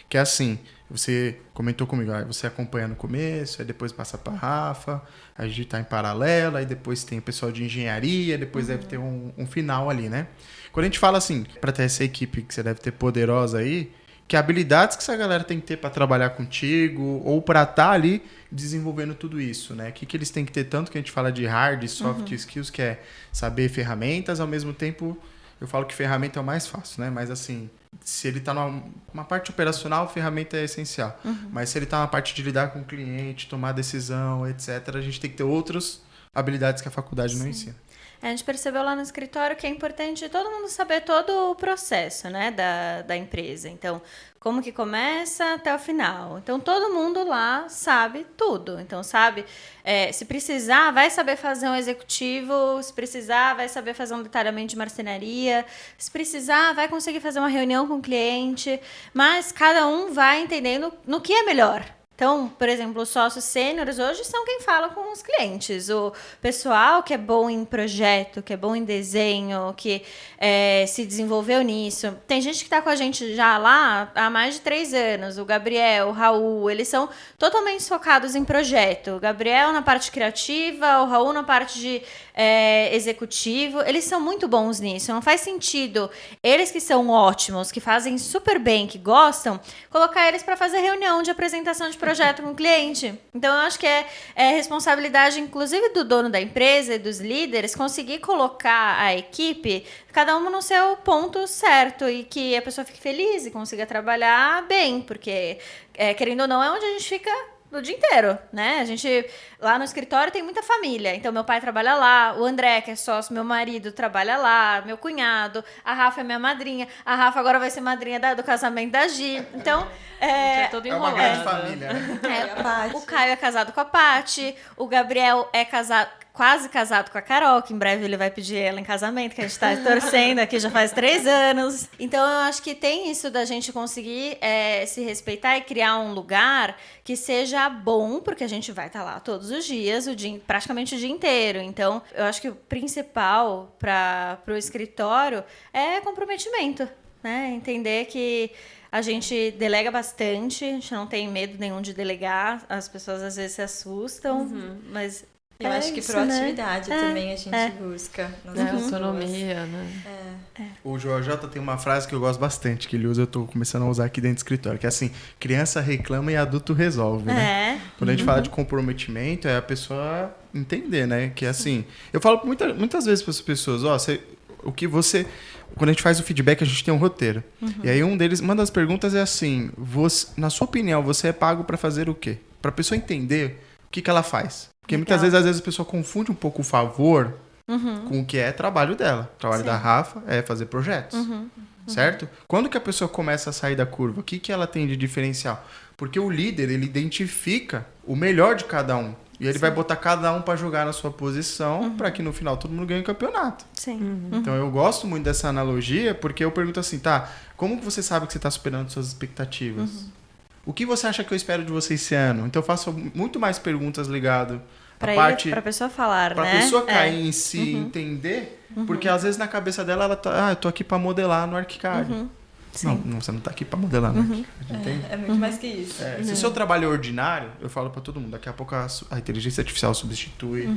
que é assim, você comentou comigo, você acompanha no começo, aí depois passa para a Rafa, a gente está em paralelo, aí depois tem o pessoal de engenharia, depois deve ter um final ali, né? Quando a gente fala assim, para ter essa equipe que você deve ter poderosa aí, que habilidades que essa galera tem que ter para trabalhar contigo ou para estar ali desenvolvendo tudo isso, né? O que eles têm que ter, tanto que a gente fala de hard e soft skills, que é saber ferramentas, ao mesmo tempo, eu falo que ferramenta é o mais fácil, né? Mas assim, se ele está numa parte operacional, ferramenta é essencial. Mas se ele está na parte de lidar com o cliente, tomar decisão, etc., a gente tem que ter outras habilidades que a faculdade não ensina. A gente percebeu lá no escritório que é importante todo mundo saber todo o processo, né, da empresa. Então, como que começa até o final. Então, todo mundo lá sabe tudo. Então, sabe, se precisar, vai saber fazer um executivo. Se precisar, vai saber fazer um detalhamento de marcenaria. Se precisar, vai conseguir fazer uma reunião com o cliente. Mas cada um vai entendendo no que é melhor. Então, por exemplo, os sócios sêniores hoje são quem fala com os clientes. O pessoal que é bom em projeto, que é bom em desenho, que se desenvolveu nisso. Tem gente que está com a gente já lá há mais de 3 anos. O Gabriel, o Raul, eles são totalmente focados em projeto. O Gabriel na parte criativa, o Raul na parte de executivo. Eles são muito bons nisso. Não faz sentido eles que são ótimos, que fazem super bem, que gostam, colocar eles para fazer reunião de apresentação de projeto com o cliente. Então, eu acho que é responsabilidade, inclusive, do dono da empresa e dos líderes, conseguir colocar a equipe, cada um no seu ponto certo, e que a pessoa fique feliz e consiga trabalhar bem, porque, querendo ou não, é onde a gente fica o dia inteiro, né? A gente, lá no escritório, tem muita família. Então, meu pai trabalha lá, o André, que é sócio, meu marido, trabalha lá, meu cunhado, a Rafa é minha madrinha, a Rafa agora vai ser madrinha do casamento da Gi. Então, todo uma grande família, né? O Caio é casado com a Paty, o Gabriel é quase casado com a Carol, que em breve ele vai pedir ela em casamento, que a gente tá torcendo aqui já faz 3 anos. Então, eu acho que tem isso da gente conseguir se respeitar e criar um lugar que seja bom, porque a gente vai estar lá todos os dias, praticamente o dia inteiro. Então, eu acho que o principal para o escritório é comprometimento, né? Entender que a gente delega bastante, a gente não tem medo nenhum de delegar, as pessoas às vezes se assustam, mas... Eu acho que proatividade também a gente busca. Autonomia, né? O Jota tem uma frase que eu gosto bastante, que ele usa, eu tô começando a usar aqui dentro do escritório, que é assim, criança reclama e adulto resolve, né? Quando a gente fala de comprometimento, é a pessoa entender, né? Que assim, eu falo muitas vezes para as pessoas, quando a gente faz o feedback, a gente tem um roteiro. E aí uma das perguntas é assim, na sua opinião, você é pago para fazer o quê? Para a pessoa entender o que ela faz. Porque muitas vezes, às vezes, a pessoa confunde um pouco o favor com o que é trabalho dela. O trabalho da Rafa é fazer projetos, certo? Quando que a pessoa começa a sair da curva? O que ela tem de diferencial? Porque o líder, ele identifica o melhor de cada um. E ele vai botar cada um para jogar na sua posição para que no final todo mundo ganhe o campeonato. Sim. Então eu gosto muito dessa analogia porque eu pergunto assim, tá, como que você sabe que você está superando suas expectativas? O que você acha que eu espero de você esse ano? Então eu faço muito mais perguntas ligadas à parte... Pra pessoa falar, pra né? pessoa cair em si, entender, porque às vezes na cabeça dela ela tá, eu tô aqui para modelar no ArchiCAD. Não, você não tá aqui para modelar no ArchiCAD, entende? É muito mais que isso. Se o seu trabalho é ordinário, eu falo para todo mundo, daqui a pouco a inteligência artificial substitui,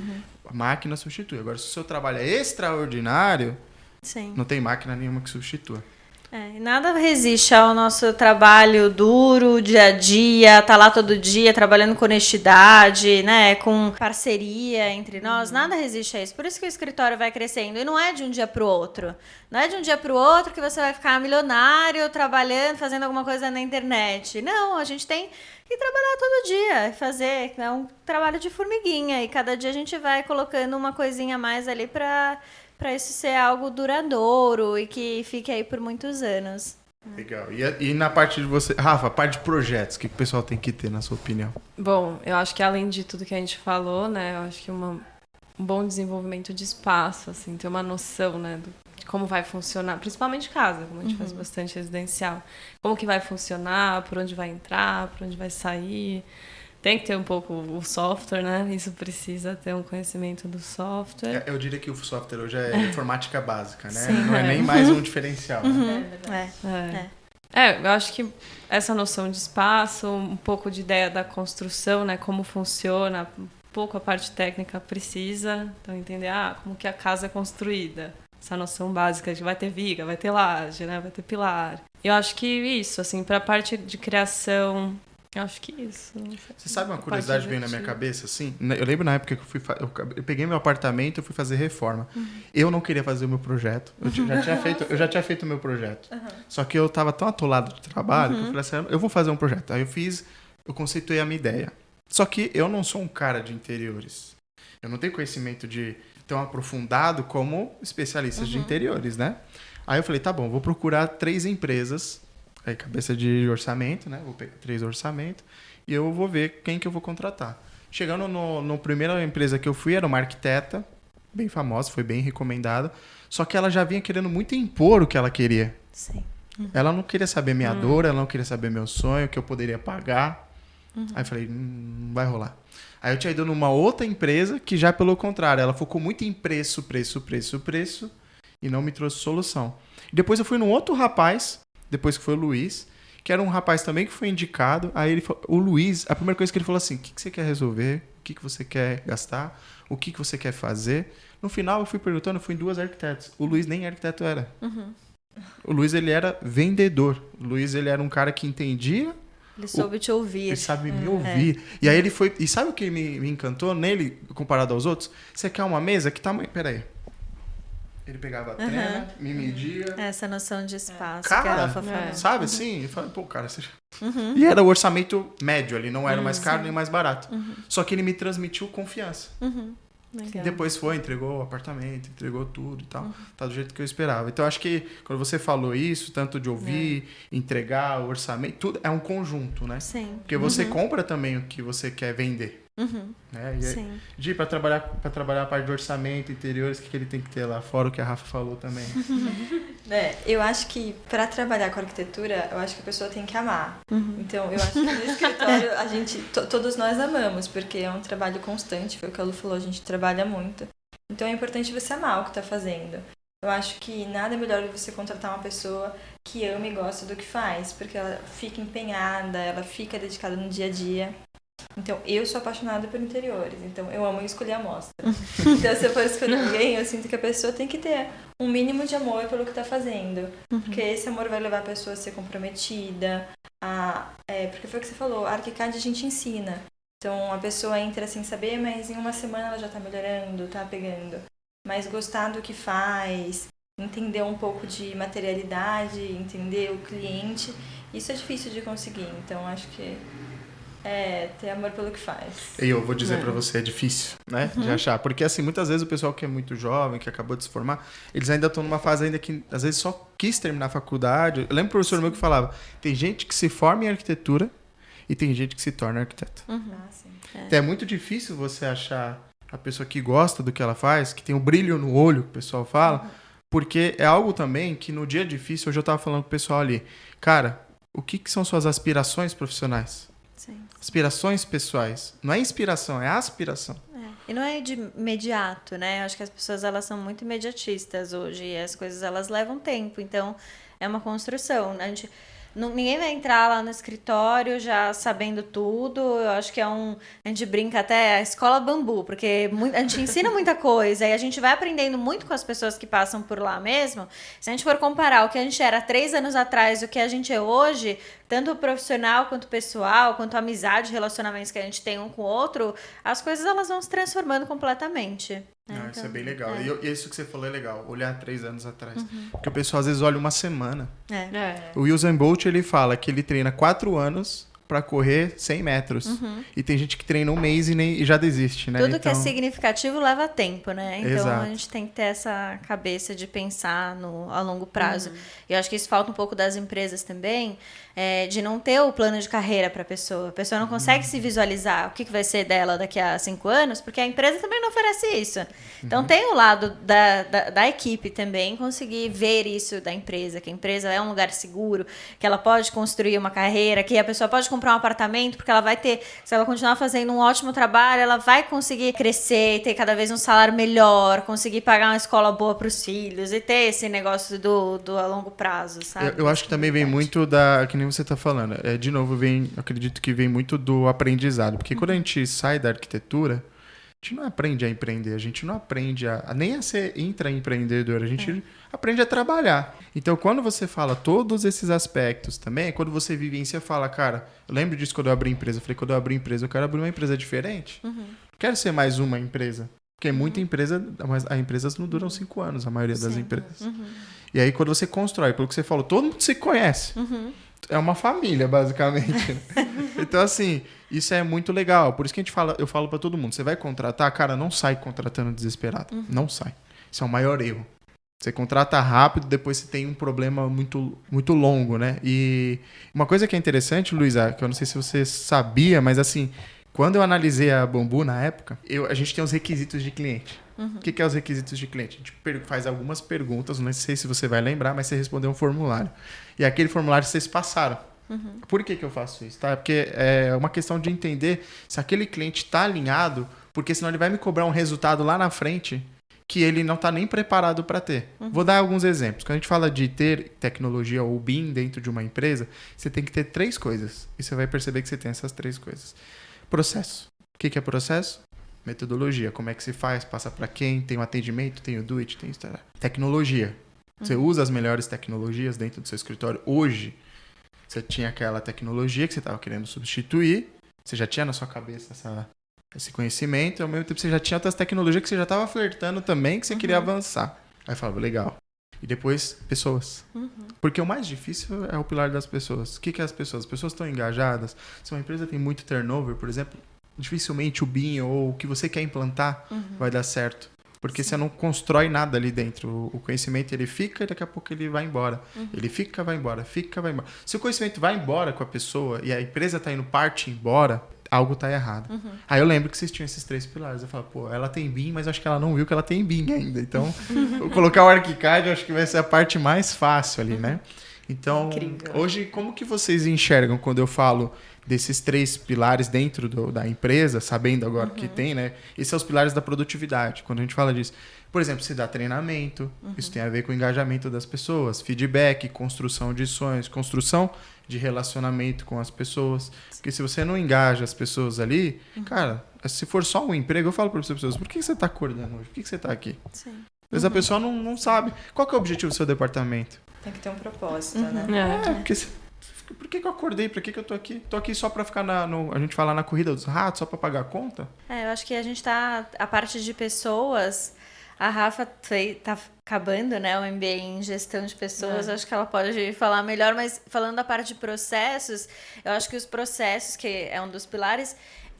a máquina substitui. Agora, se o seu trabalho é extraordinário, Sim. não tem máquina nenhuma que substitua. E nada resiste ao nosso trabalho duro, dia a dia, tá lá todo dia trabalhando com honestidade, né, com parceria entre nós, nada resiste a isso. Por isso que o escritório vai crescendo, e não é de um dia pro outro. Não é de um dia pro outro que você vai ficar milionário trabalhando, fazendo alguma coisa na internet. Não, a gente tem que trabalhar todo dia, fazer, é um trabalho de formiguinha, e cada dia a gente vai colocando uma coisinha a mais ali para isso ser algo duradouro e que fique aí por muitos anos. Legal. E na parte de você... Rafa, a parte de projetos, o que o pessoal tem que ter, na sua opinião? Bom, eu acho que além de tudo que a gente falou, né, eu acho que um bom desenvolvimento de espaço, assim, ter uma noção, né, de como vai funcionar, principalmente casa, como a gente faz bastante residencial. Como que vai funcionar, por onde vai entrar, por onde vai sair... Tem que ter um pouco o software, né? Isso precisa ter um conhecimento do software. Eu diria que o software hoje é informática básica, né? Sim. Não é nem mais um diferencial. Eu acho que essa noção de espaço, um pouco de ideia da construção, né? Como funciona, um pouco a parte técnica precisa. Então, entender como que a casa é construída. Essa noção básica de vai ter viga, vai ter laje, né? Vai ter pilar. Eu acho que isso, assim, para a parte de criação... Eu acho que isso. Você sabe uma curiosidade que veio na minha cabeça, assim? Eu lembro na época que eu peguei meu apartamento e fui fazer reforma. Eu não queria fazer o meu projeto. Eu já tinha feito o meu projeto. Só que eu tava tão atolado de trabalho que eu falei assim, eu vou fazer um projeto. Aí eu conceituei a minha ideia. Só que eu não sou um cara de interiores. Eu não tenho conhecimento tão aprofundado como especialistas de interiores, né? Aí eu falei, tá bom, vou procurar 3 empresas... Aí, cabeça de orçamento, né? Vou pegar 3 orçamentos e eu vou ver quem que eu vou contratar. Chegando no primeira empresa que eu fui, era uma arquiteta, bem famosa, foi bem recomendada, só que ela já vinha querendo muito impor o que ela queria. Sim. Ela não queria saber minha dor, ela não queria saber meu sonho, o que eu poderia pagar. Aí eu falei, não vai rolar. Aí eu tinha ido numa outra empresa que já, pelo contrário, ela focou muito em preço e não me trouxe solução. E depois eu fui num outro rapaz, depois que foi o Luiz, que era um rapaz também que foi indicado. Aí o Luiz, a primeira coisa que ele falou assim, o que você quer resolver? O que você quer gastar? O que você quer fazer? No final eu fui perguntando, eu fui em 2 arquitetos. O Luiz nem arquiteto era. O Luiz, ele era vendedor. O Luiz, ele era um cara que entendia. Ele soube te ouvir. Ele sabe me ouvir. E aí ele foi... E sabe o que me encantou nele, comparado aos outros? Você quer uma mesa? Que tamanho? Peraí. Ele pegava a trena, me media. Essa noção de espaço cara, que a Rafa falou. Sabe assim? Eu falei, pô, cara, você... E era o orçamento médio ali, não era mais caro nem mais barato. Só que ele me transmitiu confiança. E depois entregou o apartamento, entregou tudo e tal. Tá do jeito que eu esperava. Então, acho que quando você falou isso, tanto de ouvir, entregar, o orçamento, tudo é um conjunto, né? Sim. Porque você compra também o que você quer vender. Né? Sim. Gi, para trabalhar a parte de orçamento, interiores, o que ele tem que ter lá? Fora o que a Rafa falou também. Eu acho que para trabalhar com arquitetura, eu acho que a pessoa tem que amar. Então, eu acho que no escritório a gente, todos nós amamos, porque é um trabalho constante, foi o que a Lu falou, a gente trabalha muito. Então é importante você amar o que está fazendo. Eu acho que nada é melhor do que você contratar uma pessoa que ama e gosta do que faz, porque ela fica empenhada, ela fica dedicada no dia a dia. Então, eu sou apaixonada por interiores, então eu amo escolher a amostra. Então, se eu for escolher alguém, eu sinto que a pessoa tem que ter um mínimo de amor pelo que está fazendo. Porque esse amor vai levar a pessoa a ser comprometida, porque foi o que você falou, a ArchiCAD a gente ensina. Então, a pessoa entra sem saber, mas em uma semana ela já está melhorando, está pegando. Mas gostar do que faz, entender um pouco de materialidade, entender o cliente, isso é difícil de conseguir. Então, acho que ter amor pelo que faz. E eu vou dizer pra você, é difícil, né? De achar. Porque, assim, muitas vezes o pessoal que é muito jovem, que acabou de se formar, eles ainda estão numa fase ainda que, às vezes, só quis terminar a faculdade. Eu lembro do professor meu que falava, tem gente que se forma em arquitetura e tem gente que se torna arquiteto. Ah, sim. Então é muito difícil você achar a pessoa que gosta do que ela faz, que tem um brilho no olho, que o pessoal fala, porque é algo também que no dia difícil, hoje eu tava falando com o pessoal ali, cara, o que são suas aspirações profissionais? Sim. Aspirações pessoais. Não é inspiração, é aspiração. E não é de imediato, né? Eu acho que as pessoas, elas são muito imediatistas hoje e as coisas, elas levam tempo. Então, é uma construção. Ninguém vai entrar lá no escritório já sabendo tudo. Eu acho que a gente brinca até a escola bambu, porque a gente ensina muita coisa e a gente vai aprendendo muito com as pessoas que passam por lá mesmo. Se a gente for comparar o que a gente era 3 anos atrás e o que a gente é hoje, tanto profissional quanto pessoal, quanto amizade, relacionamentos que a gente tem um com o outro, as coisas elas vão se transformando completamente. Não, isso é bem legal. E isso que você falou é legal, olhar 3 anos atrás. Porque o pessoal às vezes olha uma semana. O Usain Bolt, ele fala que ele treina 4 anos para correr 100 metros. E tem gente que treina um mês e já desiste, né? Tudo que é significativo leva tempo, né? Então Exato. a gente tem que ter essa cabeça de pensar a longo prazo. E eu acho que isso falta um pouco das empresas também, de não ter o plano de carreira para a pessoa. A pessoa não consegue se visualizar o que vai ser dela daqui a 5 anos, porque a empresa também não oferece isso. Então tem o lado da equipe também, conseguir ver isso da empresa, que a empresa é um lugar seguro, que ela pode construir uma carreira, que a pessoa pode comprar um apartamento, porque ela vai ter, se ela continuar fazendo um ótimo trabalho, ela vai conseguir crescer, ter cada vez um salário melhor, conseguir pagar uma escola boa para os filhos e ter esse negócio do a longo prazo, sabe? Eu acho que também vem muito que nem você está falando. De novo, acredito que vem muito do aprendizado. Porque quando a gente sai da arquitetura, a gente não aprende a empreender, a gente não aprende nem a ser intraempreendedor, a gente aprende a trabalhar. Então, quando você fala todos esses aspectos também, quando você vivencia, fala, cara, eu lembro disso quando eu abri empresa. Eu falei, quando eu abri empresa, eu quero abrir uma empresa diferente. Não quero ser mais uma empresa. Porque muita empresa, mas as empresas não duram 5 anos, a maioria das empresas. E aí, quando você constrói, pelo que você falou, todo mundo se conhece. É uma família, basicamente. Então, assim, isso é muito legal. Por isso que eu falo pra todo mundo, você vai contratar, cara, não sai contratando desesperado. Não sai. Isso é o maior erro. Você contrata rápido, depois você tem um problema muito, muito longo, né? E uma coisa que é interessante, Luísa, que eu não sei se você sabia, mas assim, quando eu analisei a Bambu na época, a gente tem os requisitos de cliente. O que é os requisitos de cliente? A gente faz algumas perguntas, não sei se você vai lembrar, mas você respondeu um formulário. E aquele formulário vocês passaram. Por que eu faço isso? Tá? Porque é uma questão de entender se aquele cliente está alinhado, porque senão ele vai me cobrar um resultado lá na frente que ele não está nem preparado para ter. Vou dar alguns exemplos. Quando a gente fala de ter tecnologia ou BIM dentro de uma empresa, você tem que ter 3 coisas. E você vai perceber que você tem essas 3 coisas. Processo. O que é processo? Metodologia. Como é que se faz? Passa para quem? Tem o atendimento? Tem o do it? Tem isso. Tecnologia. Você usa as melhores tecnologias dentro do seu escritório. Hoje, você tinha aquela tecnologia que você estava querendo substituir. Você já tinha na sua cabeça esse conhecimento. E ao mesmo tempo, você já tinha outras tecnologias que você já estava flertando também, que você queria avançar. Aí eu falava, legal. E depois, pessoas. Porque o mais difícil é o pilar das pessoas. O que é as pessoas? As pessoas estão engajadas. Se uma empresa tem muito turnover, por exemplo, dificilmente o BIM ou o que você quer implantar vai dar certo. Porque você não constrói nada ali dentro. O conhecimento, ele fica e daqui a pouco ele vai embora. Ele fica, vai embora, fica, vai embora. Se o conhecimento vai embora com a pessoa e a empresa está indo parte embora, algo está errado. Aí eu lembro que vocês tinham esses 3 pilares. Eu falo, pô, ela tem BIM, mas acho que ela não viu que ela tem BIM ainda. Então, eu colocar o ArchiCAD, eu acho que vai ser a parte mais fácil ali, né? Então, hoje, como que vocês enxergam quando eu falo desses 3 pilares dentro da empresa, sabendo agora que tem, né? Esses são os pilares da produtividade, quando a gente fala disso. Por exemplo, se dá treinamento, isso tem a ver com o engajamento das pessoas, feedback, construção de sonhos, construção de relacionamento com as pessoas. Porque se você não engaja as pessoas ali, cara, se for só um emprego, eu falo para as pessoas, por que você está acordando hoje? Por que você está aqui? Sim. Às vezes a pessoa não sabe. Qual que é o objetivo do seu departamento? Tem que ter um propósito, né? Por que eu acordei? Por que eu tô aqui? Tô aqui só pra ficar a gente fala na corrida dos ratos, só pra pagar a conta? Eu acho que a gente a parte de pessoas, a Rafa tá acabando, né, o MBA em gestão de pessoas, acho que ela pode falar melhor, mas falando da parte de processos, eu acho que os processos, que é um dos pilares,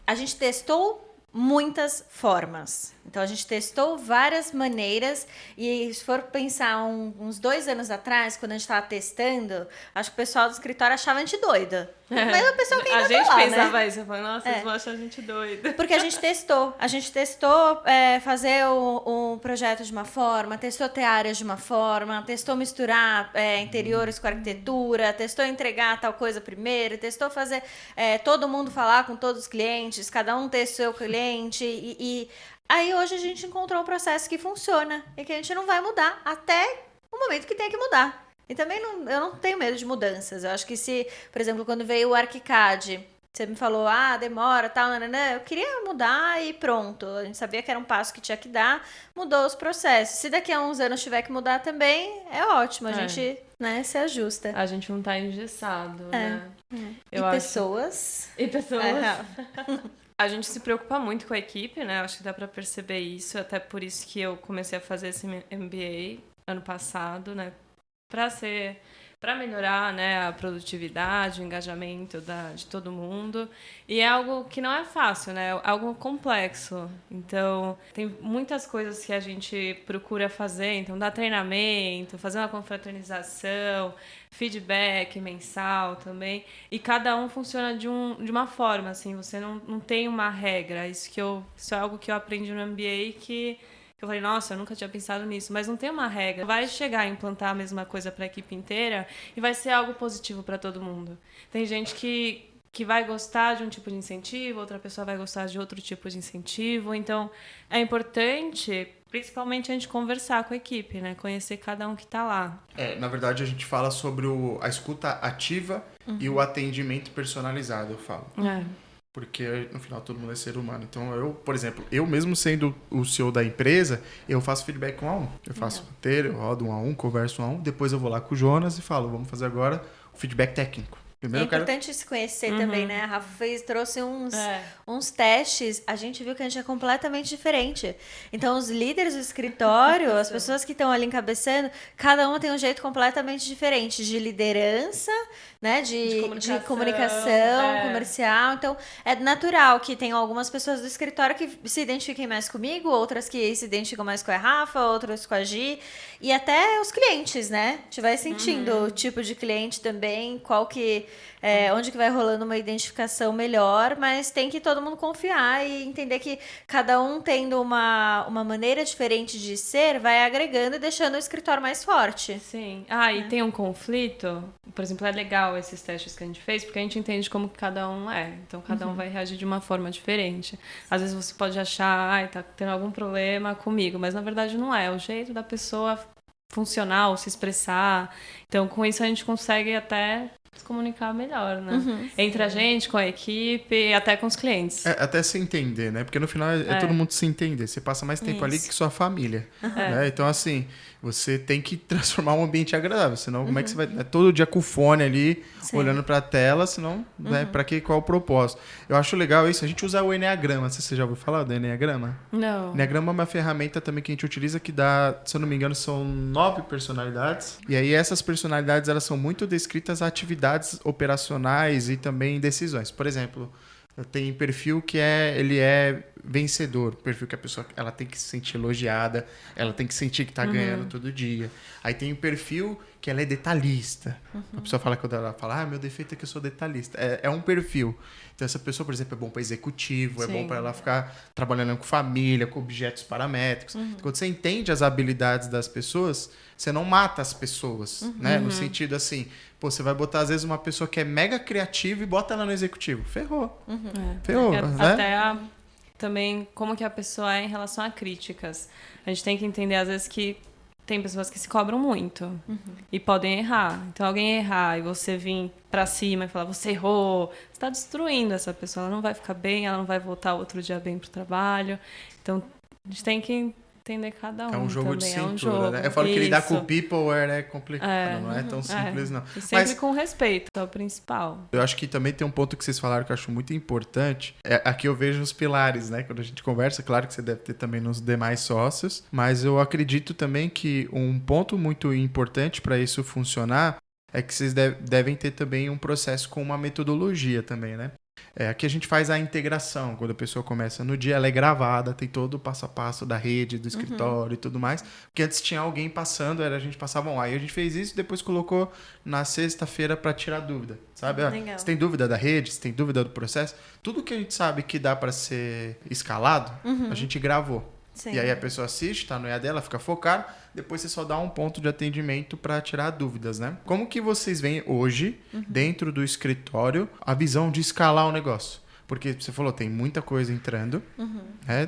a gente testou muitas formas. Então, a gente testou várias maneiras e se for pensar uns 2 anos atrás, quando a gente estava testando, acho que o pessoal do escritório achava a gente doida. Mas o pessoal que ainda A gente tá lá, pensava né? isso, eu falei, nossa, eles vão achar a gente doida. Porque a gente testou. A gente testou fazer um projeto de uma forma, testou ter áreas de uma forma, testou misturar interiores com arquitetura, testou entregar tal coisa primeiro, testou fazer todo mundo falar com todos os clientes, cada um ter seu cliente. E aí hoje a gente encontrou um processo que funciona e que a gente não vai mudar até o momento que tem que mudar. E também eu não tenho medo de mudanças. Eu acho que se, por exemplo, quando veio o ArchiCAD, você me falou, demora, tal, nananã, eu queria mudar e pronto. A gente sabia que era um passo que tinha que dar, mudou os processos. Se daqui a uns anos tiver que mudar também, é ótimo, a gente, né, se ajusta. A gente não tá engessado, né? E pessoas. E pessoas. A gente se preocupa muito com a equipe, né? Acho que dá pra perceber isso, até por isso que eu comecei a fazer esse MBA ano passado, né? Para melhorar, né, a produtividade, o engajamento de todo mundo. E é algo que não é fácil, né? É algo complexo. Então, tem muitas coisas que a gente procura fazer. Então, dar treinamento, fazer uma confraternização, feedback mensal também. E cada um funciona de uma forma, assim. Você não tem uma regra. Isso é algo que eu aprendi no MBA que eu falei, nossa, eu nunca tinha pensado nisso, mas não tem uma regra. Vai chegar a implantar a mesma coisa para a equipe inteira e vai ser algo positivo para todo mundo. Tem gente que vai gostar de um tipo de incentivo, outra pessoa vai gostar de outro tipo de incentivo. Então, é importante, principalmente, a gente conversar com a equipe, né? Conhecer cada um que está lá. Na verdade, a gente fala sobre a escuta ativa e o atendimento personalizado, eu falo. Porque, no final, todo mundo é ser humano. Então, por exemplo, eu mesmo sendo o CEO da empresa, eu faço feedback 1 a 1. Eu faço roteiro, eu rodo 1 a 1, converso 1 a 1. Depois eu vou lá com o Jonas e falo, vamos fazer agora o feedback técnico. Primeiro, é importante se conhecer também, né? A Rafa trouxe uns testes, a gente viu que a gente é completamente diferente. Então, os líderes do escritório, as pessoas que estão ali encabeçando, cada uma tem um jeito completamente diferente de liderança, né? De comunicação comercial. Então, é natural que tenham algumas pessoas do escritório que se identifiquem mais comigo, outras que se identificam mais com a Rafa, outras com a Gi. E até os clientes, né? A gente vai sentindo o tipo de cliente também, onde que vai rolando uma identificação melhor, mas tem que todo mundo confiar e entender que cada um tendo uma maneira diferente de ser, vai agregando e deixando o escritório mais forte. Sim. E tem um conflito, por exemplo, é legal esses testes que a gente fez, porque a gente entende como que cada um é. Então, cada um vai reagir de uma forma diferente. Às vezes você pode achar, tá tendo algum problema comigo, mas na verdade não é. É o jeito da pessoa funcionar ou se expressar. Então, com isso a gente consegue até se comunicar melhor, né? Entre a gente, com a equipe e até com os clientes. Até se entender, né? Porque no final é todo mundo se entender. Você passa mais tempo ali que sua família. Né? Então, assim, você tem que transformar um ambiente agradável. Senão, como é que você vai... todo dia com o fone ali, olhando pra tela, senão, né? Pra quê? Qual o propósito? Eu acho legal isso. A gente usa o Enneagrama. Você já ouviu falar do Enneagrama? Não. Enneagrama é uma ferramenta também que a gente utiliza que dá, se eu não me engano, são 9 personalidades. E aí essas personalidades, elas são muito descritas a atividades operacionais e também decisões. Por exemplo, tem perfil que ele é vencedor, perfil que a pessoa ela tem que se sentir elogiada, ela tem que sentir que está ganhando todo dia. Aí tem o perfil que ela é detalhista. A pessoa fala, quando ela fala, meu defeito é que eu sou detalhista. É um perfil. Então essa pessoa, por exemplo, é bom para executivo, é bom para ela ficar trabalhando com família, com objetos paramétricos. Então, quando você entende as habilidades das pessoas, você não mata as pessoas, né? No sentido assim, você vai botar às vezes uma pessoa que é mega criativa e bota ela no executivo. Ferrou. Ferrou, né? Até também como que a pessoa é em relação a críticas. A gente tem que entender às vezes que tem pessoas que se cobram muito e podem errar. Então, alguém errar e você vir pra cima e falar, você errou, você tá destruindo essa pessoa. Ela não vai ficar bem, ela não vai voltar outro dia bem pro trabalho. Então, a gente tem que entender cada um. É um jogo também. de cintura, é um jogo. né? Eu falo que lidar com o peopleware é complicado, não é tão simples, não. E sempre com respeito, é o principal. Eu acho que também tem um ponto que vocês falaram que eu acho muito importante. Aqui eu vejo os pilares, né? Quando a gente conversa, claro que você deve ter também nos demais sócios, mas eu acredito também que um ponto muito importante para isso funcionar é que vocês devem ter também um processo com uma metodologia também, né? Aqui a gente faz a integração. Quando a pessoa começa no dia, ela é gravada, tem todo o passo a passo da rede, do escritório e tudo mais. Porque antes tinha alguém passando, a gente passava um. Aí a gente fez isso e depois colocou na sexta-feira para tirar dúvida. Sabe? Você tem dúvida da rede, você tem dúvida do processo. Tudo que a gente sabe que dá para ser escalado, a gente gravou. Sim. E aí a pessoa assiste, tá no EAD dela, fica focado, depois você só dá um ponto de atendimento para tirar dúvidas, né? Como que vocês veem hoje, dentro do escritório, a visão de escalar o negócio? Porque você falou, tem muita coisa entrando,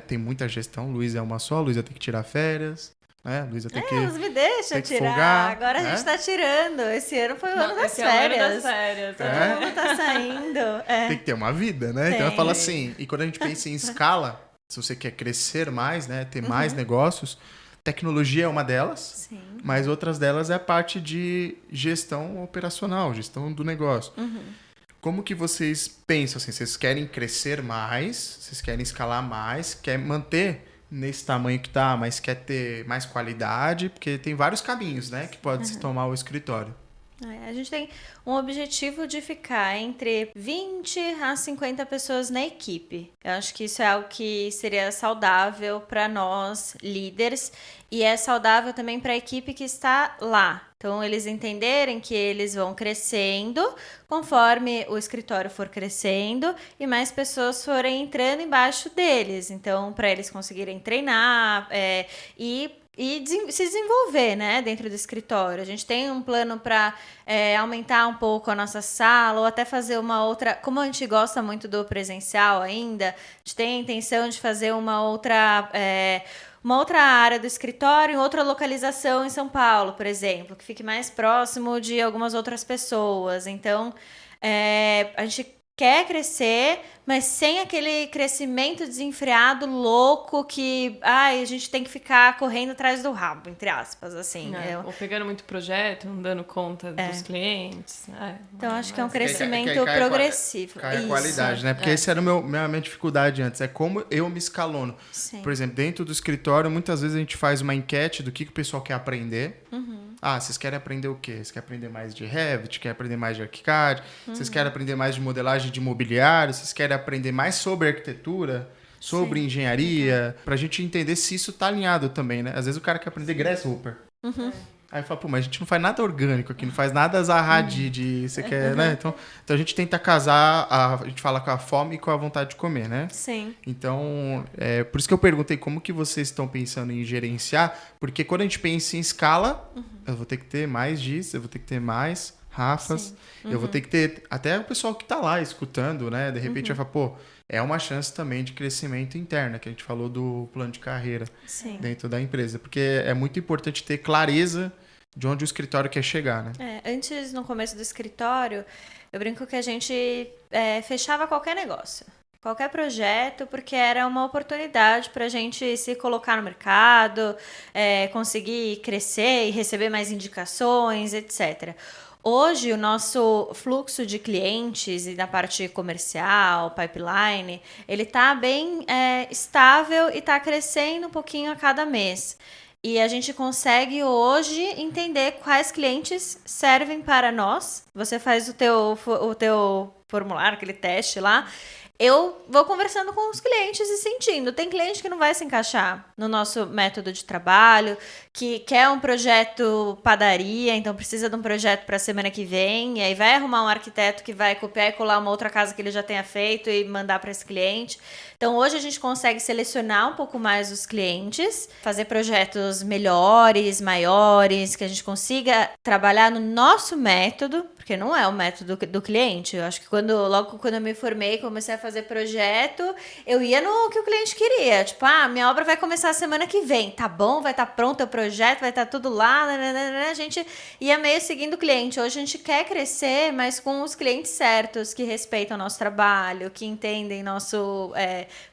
tem muita gestão, Luísa é uma só, Luísa tem que tirar férias, né? Luísa tem que Elas me deixam tirar. folgar, Agora a gente tá tirando. Esse ano foi o ano das Esse é o ano férias. das férias. Todo mundo tá saindo. tem que ter uma vida, né? Então Tem. ela fala assim, e quando a gente pensa em escala, se você quer crescer mais, né, ter mais negócios, tecnologia é uma delas, Sim. mas outras delas é a parte de gestão operacional, gestão do negócio. Como que vocês pensam assim? Vocês querem crescer mais? Vocês querem escalar mais? Quer manter nesse tamanho que tá, mas quer ter mais qualidade? Porque tem vários caminhos, né, que pode se tomar o escritório. A gente tem um objetivo de ficar entre 20 a 50 pessoas na equipe. Eu acho que isso é algo que seria saudável para nós, líderes, e é saudável também para a equipe que está lá. Então, eles entenderem que eles vão crescendo conforme o escritório for crescendo e mais pessoas forem entrando embaixo deles. Então, para eles conseguirem treinar e se desenvolver, né, dentro do escritório. A gente tem um plano para aumentar um pouco a nossa sala ou até fazer uma outra... Como a gente gosta muito do presencial ainda, a gente tem a intenção de fazer uma outra área do escritório em outra localização em São Paulo, por exemplo, que fique mais próximo de algumas outras pessoas. Então, a gente quer crescer, mas sem aquele crescimento desenfreado, louco, que a gente tem que ficar correndo atrás do rabo, entre aspas, assim. Ou pegando muito projeto, não dando conta dos clientes. Então, acho que é um crescimento progressivo. Cai a qualidade, né? Porque essa era minha dificuldade antes, é como eu me escalono. Sim. Por exemplo, dentro do escritório, muitas vezes a gente faz uma enquete do que o pessoal quer aprender. Vocês querem aprender o quê? Vocês querem aprender mais de Revit? Querem aprender mais de ArchiCAD? Vocês querem aprender mais de modelagem de imobiliário? Vocês querem aprender mais sobre arquitetura? Sobre engenharia? Pra gente entender se isso tá alinhado também, né? Às vezes o cara quer aprender Grasshopper. Aí fala, mas a gente não faz nada orgânico aqui, não faz nada Zaha de você quer, né? Então a gente tenta casar, a gente fala com a fome e com a vontade de comer, né? Sim. Então, por isso que eu perguntei como que vocês estão pensando em gerenciar, porque quando a gente pensa em escala, eu vou ter que ter mais disso, eu vou ter que ter mais Rafas, eu vou ter que ter até o pessoal que tá lá escutando, né? De repente vai falar, é uma chance também de crescimento interno, que a gente falou do plano de carreira dentro da empresa, porque é muito importante ter clareza de onde o escritório quer chegar, né? Antes, no começo do escritório, eu brinco que a gente fechava qualquer negócio, qualquer projeto, porque era uma oportunidade para a gente se colocar no mercado, conseguir crescer e receber mais indicações, etc. Hoje, o nosso fluxo de clientes e da parte comercial, pipeline, ele está bem estável e está crescendo um pouquinho a cada mês. E a gente consegue hoje entender quais clientes servem para nós. Você faz o teu formulário, aquele teste lá. Eu vou conversando com os clientes e sentindo. Tem cliente que não vai se encaixar no nosso método de trabalho, que quer um projeto padaria, então precisa de um projeto para a semana que vem, e aí vai arrumar um arquiteto que vai copiar e colar uma outra casa que ele já tenha feito e mandar para esse cliente. Então, hoje a gente consegue selecionar um pouco mais os clientes, fazer projetos melhores, maiores, que a gente consiga trabalhar no nosso método, porque não é o método do cliente. Eu acho que logo quando eu me formei, comecei a fazer projeto, eu ia no que o cliente queria. Tipo, minha obra vai começar a semana que vem. Tá bom, vai estar pronto o projeto, vai estar tudo lá. A gente ia meio seguindo o cliente. Hoje a gente quer crescer, mas com os clientes certos, que respeitam o nosso trabalho, que entendem nosso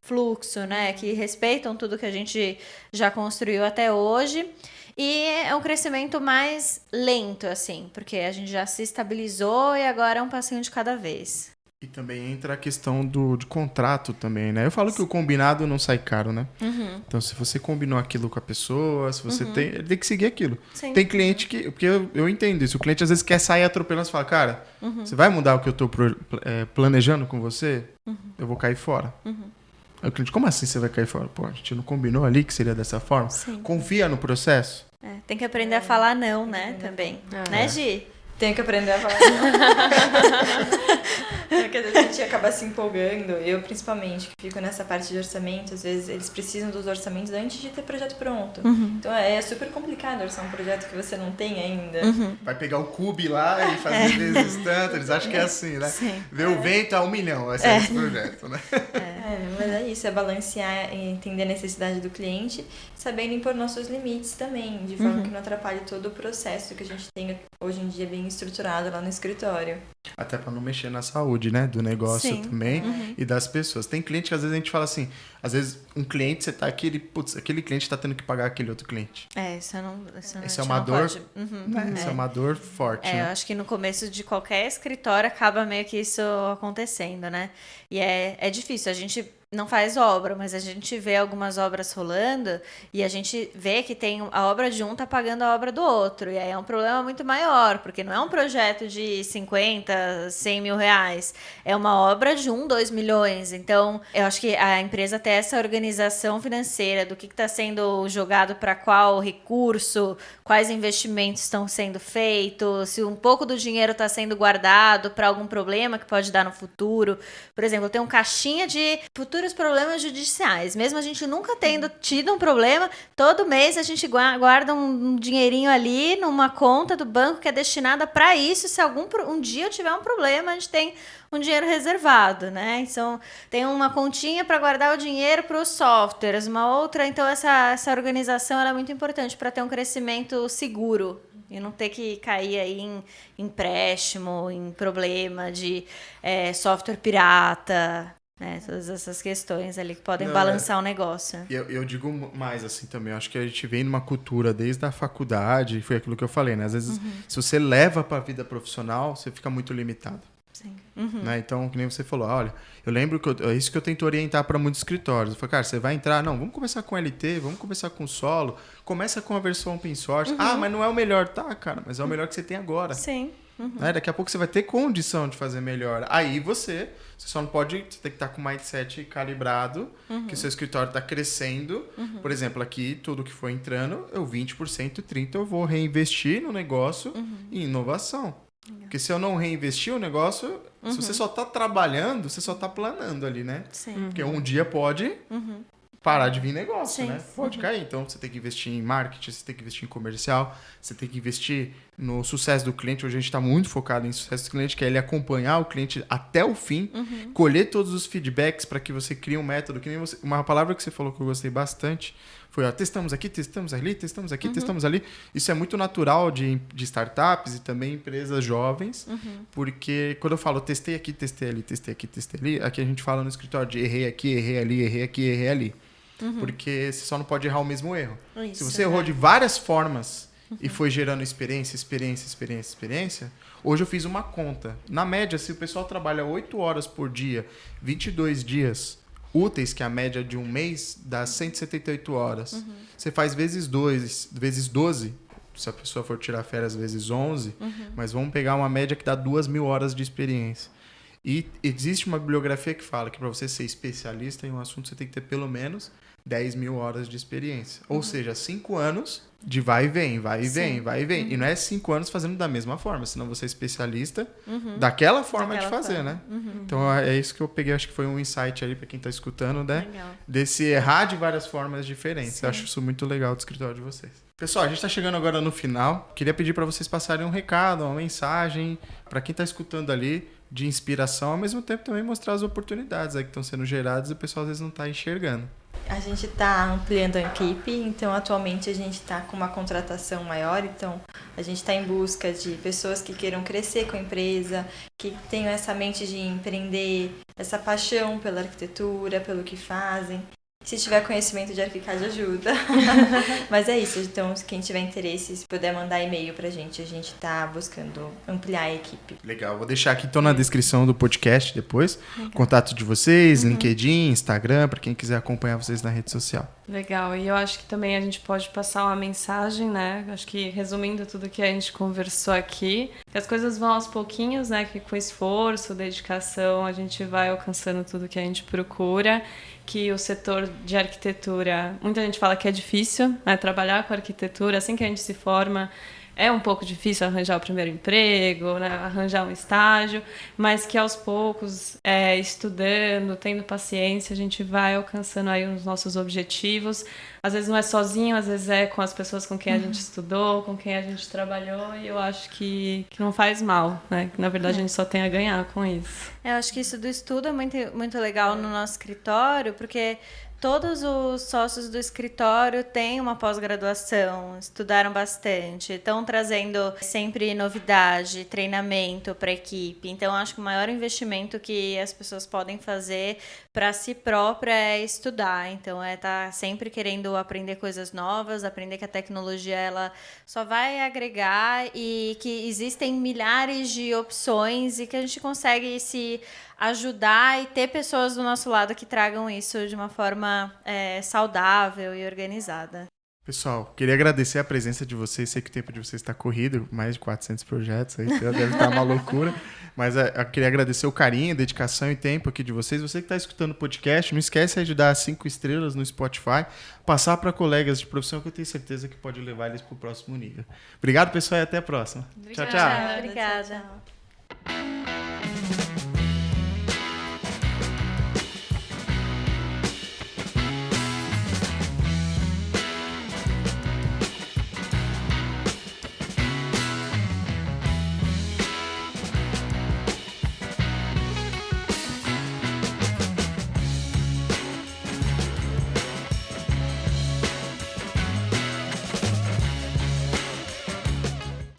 fluxo, né? Que respeitam tudo que a gente já construiu até hoje. E é um crescimento mais lento, assim, porque a gente já se estabilizou e agora é um passinho de cada vez. E também entra a questão de contrato também, né? Eu falo que o combinado não sai caro, né? Então, se você combinou aquilo com a pessoa, se você ele tem que seguir aquilo. Sim. Tem cliente que... Porque eu entendo isso. O cliente, às vezes, quer sair atropelando. Você fala, cara, você vai mudar o que eu tô planejando com você? Eu vou cair fora. Aí o cliente, como assim você vai cair fora? Pô, a gente não combinou ali que seria dessa forma? Sim. Confia no processo. Tem que aprender a falar não, né? Também. Né, Gi? Tenho que aprender a falar. Porque às vezes a gente acaba se empolgando. Eu, principalmente, que fico nessa parte de orçamento, às vezes eles precisam dos orçamentos antes de ter projeto pronto. Então é super complicado orçar um projeto que você não tem ainda. Vai pegar o cube lá e fazer vezes tanto. Eles acham que é assim, né? Sim. Ver o vento a 1 milhão, vai ser esse projeto, né? Mas é isso, é balancear e entender a necessidade do cliente, sabendo impor nossos limites também, de forma que não atrapalhe todo o processo que a gente tem hoje em dia bem estruturado lá no escritório. Até pra não mexer na saúde, né? Do negócio Sim. também e das pessoas. Tem cliente que às vezes a gente fala assim, às vezes um cliente, você tá aqui, aquele cliente tá tendo que pagar aquele outro cliente. Isso Esse é uma dor, né? Isso é uma dor forte, Eu né? acho que no começo de qualquer escritório acaba meio que isso acontecendo, né? E é difícil, a gente não faz obra, mas a gente vê algumas obras rolando e a gente vê que tem a obra de um tá pagando a obra do outro. E aí é um problema muito maior, porque não é um projeto de 50, 100 mil reais. É uma obra de 1, 2 milhões. Então, eu acho que a empresa ter essa organização financeira do que está sendo jogado para qual recurso, quais investimentos estão sendo feitos, se um pouco do dinheiro está sendo guardado para algum problema que pode dar no futuro. Por exemplo, eu tenho um caixinha de futuros problemas judiciais. Mesmo a gente nunca tendo tido um problema, todo mês a gente guarda um dinheirinho ali numa conta do banco que é destinada para isso. Se um dia eu tiver um problema, a gente tem um dinheiro reservado, né? Então, tem uma continha para guardar o dinheiro para os softwares, uma outra. Então, essa organização ela é muito importante para ter um crescimento seguro e não ter que cair aí em empréstimo, em problema de software pirata, né? Todas essas questões ali que podem balançar o negócio. Eu digo mais assim também, eu acho que a gente vem numa cultura desde a faculdade, foi aquilo que eu falei, né? Às vezes, se você leva para a vida profissional, você fica muito limitado. Sim. Né? Então, que nem você falou, olha, eu lembro que é isso que eu tento orientar para muitos escritórios. Eu falei, cara, você vai entrar, não, vamos começar com LT, vamos começar com solo, começa com a versão open source. Ah, mas não é o melhor, tá, cara, mas é o melhor que você tem agora. Sim. Né? Daqui a pouco você vai ter condição de fazer melhor. Aí você só não pode, você tem que estar com o mindset calibrado, que o seu escritório está crescendo. Por exemplo, aqui, tudo que for entrando, 20%, 30% eu vou reinvestir no negócio em inovação. Porque se eu não reinvestir o negócio, se você só está trabalhando, você só está planando ali, né? Sim. Porque um dia pode parar de vir negócio, Sim. né? Pode cair. Então, você tem que investir em marketing, você tem que investir em comercial, você tem que investir no sucesso do cliente. Hoje a gente está muito focado em sucesso do cliente, que é ele acompanhar o cliente até o fim, colher todos os feedbacks para que você crie um método. Que nem você, uma palavra que você falou que eu gostei bastante foi, ó, testamos aqui, testamos ali, testamos aqui, testamos ali. Isso é muito natural de startups e também empresas jovens, porque quando eu falo testei aqui, testei ali, testei aqui, testei ali, aqui a gente fala no escritório de errei aqui, errei ali, errei aqui, errei ali. Porque você só não pode errar o mesmo erro. Isso, se você errou de várias formas e foi gerando experiência, hoje eu fiz uma conta. Na média, se o pessoal trabalha 8 horas por dia, 22 dias úteis, que é a média de um mês, dá 178 horas. Você faz vezes 12, se a pessoa for tirar férias, vezes 11, mas vamos pegar uma média que dá 2.000 horas de experiência. E existe uma bibliografia que fala que para você ser especialista em um assunto, você tem que ter pelo menos 10.000 horas de experiência. Ou seja, 5 anos de vai e vem, vai e vem, vai e vem. E não é 5 anos fazendo da mesma forma, senão você é especialista daquela forma de fazer, né? Então é isso que eu peguei, acho que foi um insight ali para quem está escutando, né? Legal. Desse errar de várias formas diferentes. Sim. Eu acho isso muito legal do escritório de vocês. Pessoal, a gente está chegando agora no final. Queria pedir para vocês passarem um recado, uma mensagem para quem está escutando ali, de inspiração, ao mesmo tempo também mostrar as oportunidades aí que estão sendo geradas e o pessoal às vezes não está enxergando. A gente está ampliando a equipe, então atualmente a gente está com uma contratação maior, então a gente está em busca de pessoas que queiram crescer com a empresa, que tenham essa mente de empreender, essa paixão pela arquitetura, pelo que fazem, Se tiver conhecimento de ArchiCAD, ajuda. Mas é isso. Então, quem tiver interesse, se puder mandar e-mail pra gente tá buscando ampliar a equipe. Legal. Vou deixar aqui, na descrição do podcast depois. Legal. Contato de vocês, LinkedIn, Instagram, para quem quiser acompanhar vocês na rede social. Legal. E eu acho que também a gente pode passar uma mensagem, né? Acho que resumindo tudo que a gente conversou aqui, que as coisas vão aos pouquinhos, né? Que com esforço, dedicação, a gente vai alcançando tudo que a gente procura. Que o setor de arquitetura, muita gente fala que é difícil, né, trabalhar com arquitetura, assim que a gente se forma, é um pouco difícil arranjar o primeiro emprego, né, arranjar um estágio, mas que aos poucos, estudando, tendo paciência, a gente vai alcançando aí os nossos objetivos. Às vezes não é sozinho, às vezes é com as pessoas com quem a gente estudou, com quem a gente trabalhou, e eu acho que não faz mal, né? Que, na verdade, a gente só tem a ganhar com isso. Eu acho que isso do estudo é muito, muito legal no nosso escritório, porque todos os sócios do escritório têm uma pós-graduação, estudaram bastante, estão trazendo sempre novidade, treinamento para a equipe. Então, acho que o maior investimento que as pessoas podem fazer para si própria é estudar. Então, estar sempre querendo aprender coisas novas, aprender que a tecnologia ela só vai agregar e que existem milhares de opções e que a gente consegue se ajudar e ter pessoas do nosso lado que tragam isso de uma forma saudável e organizada. Pessoal, queria agradecer a presença de vocês. Sei que o tempo de vocês está corrido, mais de 400 projetos, aí deve estar uma loucura. Mas eu queria agradecer o carinho, dedicação e tempo aqui de vocês. Você que está escutando o podcast, não esquece de dar 5 estrelas no Spotify, passar para colegas de profissão que eu tenho certeza que pode levar eles para o próximo nível. Obrigado, pessoal, e até a próxima. Obrigada. Tchau, tchau. Obrigada. Tchau, tchau.